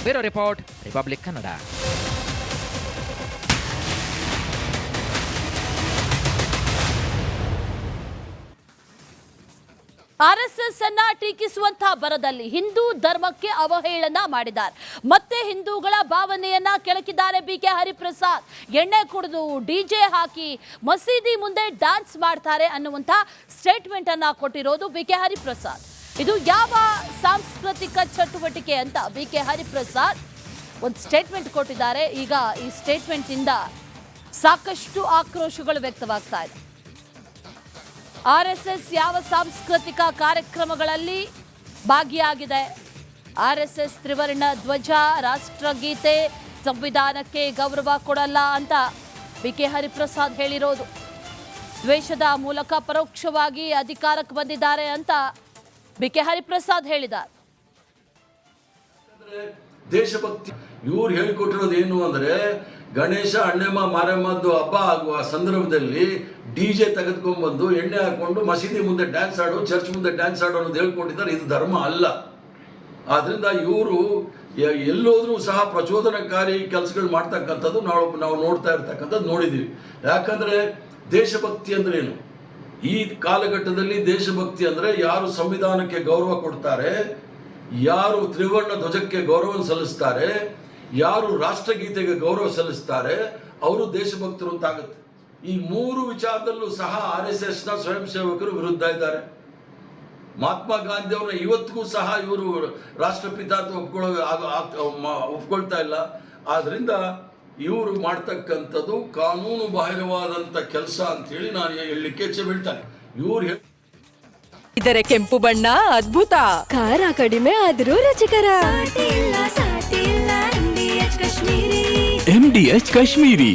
Bureau report, republic Kannada. RSS ಅನ್ನ ಟೀಕಿಸುವಂತಹ ಬರದಲ್ಲಿ ಹಿಂದೂ ಧರ್ಮಕ್ಕೆ ಅವಹೇಳನ ಮಾಡಿದ್ದಾರೆ. ಮತ್ತೆ ಹಿಂದೂಗಳ ಭಾವನೆಯನ್ನ ಕೆಳಕಿದ್ದಾರೆ ಬಿಕೆ ಹರಿಪ್ರಸಾದ್. ಎಣ್ಣೆ ಕುಡಿದು ಡಿಜೆ ಹಾಕಿ ಮಸೀದಿ ಮುಂದೆ ಡ್ಯಾನ್ಸ್ ಮಾಡ್ತಾರೆ ಅನ್ನುವಂಥ ಸ್ಟೇಟ್ಮೆಂಟ್ ಅನ್ನ ಕೊಟ್ಟಿರೋದು ಬಿಕೆ ಹರಿಪ್ರಸಾದ್. ಇದು ಯಾವ ಸಾಂಸ್ಕೃತಿಕ ಚಟುವಟಿಕೆ ಅಂತ ಬಿಕೆ ಹರಿಪ್ರಸಾದ್ ಒಂದು ಸ್ಟೇಟ್ಮೆಂಟ್ ಕೊಟ್ಟಿದ್ದಾರೆ. ಈಗ ಈ ಸ್ಟೇಟ್ಮೆಂಟ್ ಇಂದ ಸಾಕಷ್ಟು ಆಕ್ರೋಶಗಳು ವ್ಯಕ್ತವಾಗ್ತಾ ಇದೆ. ಆರ್ಎಸ್ಎಸ್ ಯಾವ ಸಾಂಸ್ಕೃತಿಕ ಕಾರ್ಯಕ್ರಮಗಳಲ್ಲಿ ಭಾಗಿಯಾಗಿದೆ? ಆರ್ಎಸ್ಎಸ್ ತ್ರಿವರ್ಣ ಧ್ವಜ, ರಾಷ್ಟ್ರಗೀತೆ, ಸಂವಿಧಾನಕ್ಕೆ ಗೌರವ ಕೊಡಲ್ಲ ಅಂತ ಬಿಕೆ ಹರಿಪ್ರಸಾದ್ ಹೇಳಿರೋದು. ದ್ವೇಷದ ಮೂಲಕ ಪರೋಕ್ಷವಾಗಿ ಅಧಿಕಾರಕ್ಕೆ ಬಂದಿದ್ದಾರೆ ಅಂತ ಬಿಕೆ ಹರಿಪ್ರಸಾದ್ ಹೇಳಿದ್ದಾರೆ. ದೇಶಭಕ್ತಿ ಇವ್ರು ಹೇಳಿಕೊಟ್ಟಿರೋದು ಏನು ಅಂದ್ರೆ, ಗಣೇಶ ಅಣ್ಣಮ್ಮ ಮಾರಮ್ಮದ್ದು ಹಬ್ಬ ಆಗುವ ಸಂದರ್ಭದಲ್ಲಿ ಡಿಜೆ ತೆಗೆದುಕೊಂಡ್ಬಂದು ಎಣ್ಣೆ ಹಾಕೊಂಡು ಮಸೀದಿ ಮುಂದೆ ಡ್ಯಾನ್ಸ್ ಆಡೋ, ಚರ್ಚ್ ಮುಂದೆ ಡ್ಯಾನ್ಸ್ ಆಡೋ ಅನ್ನೋದು ಹೇಳ್ಕೊಂಡಿದ್ದಾರೆ. ಇದು ಧರ್ಮ ಅಲ್ಲ. ಆದ್ರಿಂದ ಇವರು ಎಲ್ಲೋದ್ರೂ ಸಹ ಪ್ರಚೋದನಕಾರಿ ಕೆಲಸಗಳು ಮಾಡ್ತಕ್ಕಂಥದ್ದು ನಾವು ನೋಡ್ತಾ ಇರ್ತಕ್ಕಂಥದ್ದು ನೋಡಿದ್ದೀವಿ. ಯಾಕಂದ್ರೆ ದೇಶಭಕ್ತಿ ಅಂದ್ರೆ ಏನು? ಈ ಕಾಲಘಟ್ಟದಲ್ಲಿ ದೇಶಭಕ್ತಿ ಅಂದ್ರೆ ಯಾರು ಸಂವಿಧಾನಕ್ಕೆ ಗೌರವ ಕೊಡ್ತಾರೆ, ಯಾರು ತ್ರಿವರ್ಣ ಧ್ವಜಕ್ಕೆ ಗೌರವ ಸಲ್ಲಿಸ್ತಾರೆ, ಯಾರು ರಾಷ್ಟ್ರಗೀತೆಗೆ ಗೌರವ ಸಲ್ಲಿಸ್ತಾರೆ, ಅವರು ದೇಶಭಕ್ತರು ಅಂತಾಗುತ್ತೆ. ಈ 3 ವಿಚಾರದಲ್ಲೂ ಸಹ ಆರ್ಎಸ್ಎಸ್ ನ ಸ್ವಯಂ ಸೇವಕರು ವಿರುದ್ಧ ಇದ್ದಾರೆ. ಮಹಾತ್ಮ ಗಾಂಧಿ ಅವರ ಇವತ್ತಿಗೂ ಸಹ ಇವರು ರಾಷ್ಟ್ರಪಿತ ಅಂತ ಒಪ್ಕೊಳ್ತಾ ಇಲ್ಲ. ಆದ್ರಿಂದ ಇವರು ಮಾಡ್ತಕ್ಕಂಥದ್ದು ಕಾನೂನು ಬಾಹಿರವಾದಂತ ಕೆಲಸ ಅಂತ ಹೇಳಿ ನಾನು ಹೇಳಲಿಕ್ಕೆ ಇಚ್ಛೆ ಬೀಳ್ತಾನೆ. ಇವ್ರು ಇದರ ಕೆಂಪು ಬಣ್ಣ ಅದ್ಭುತ, ಖಾರ ಕಡಿಮೆ ಆದರೂ ರುಚಿಕರ. MDH ಕಾಶ್ಮೀರಿ.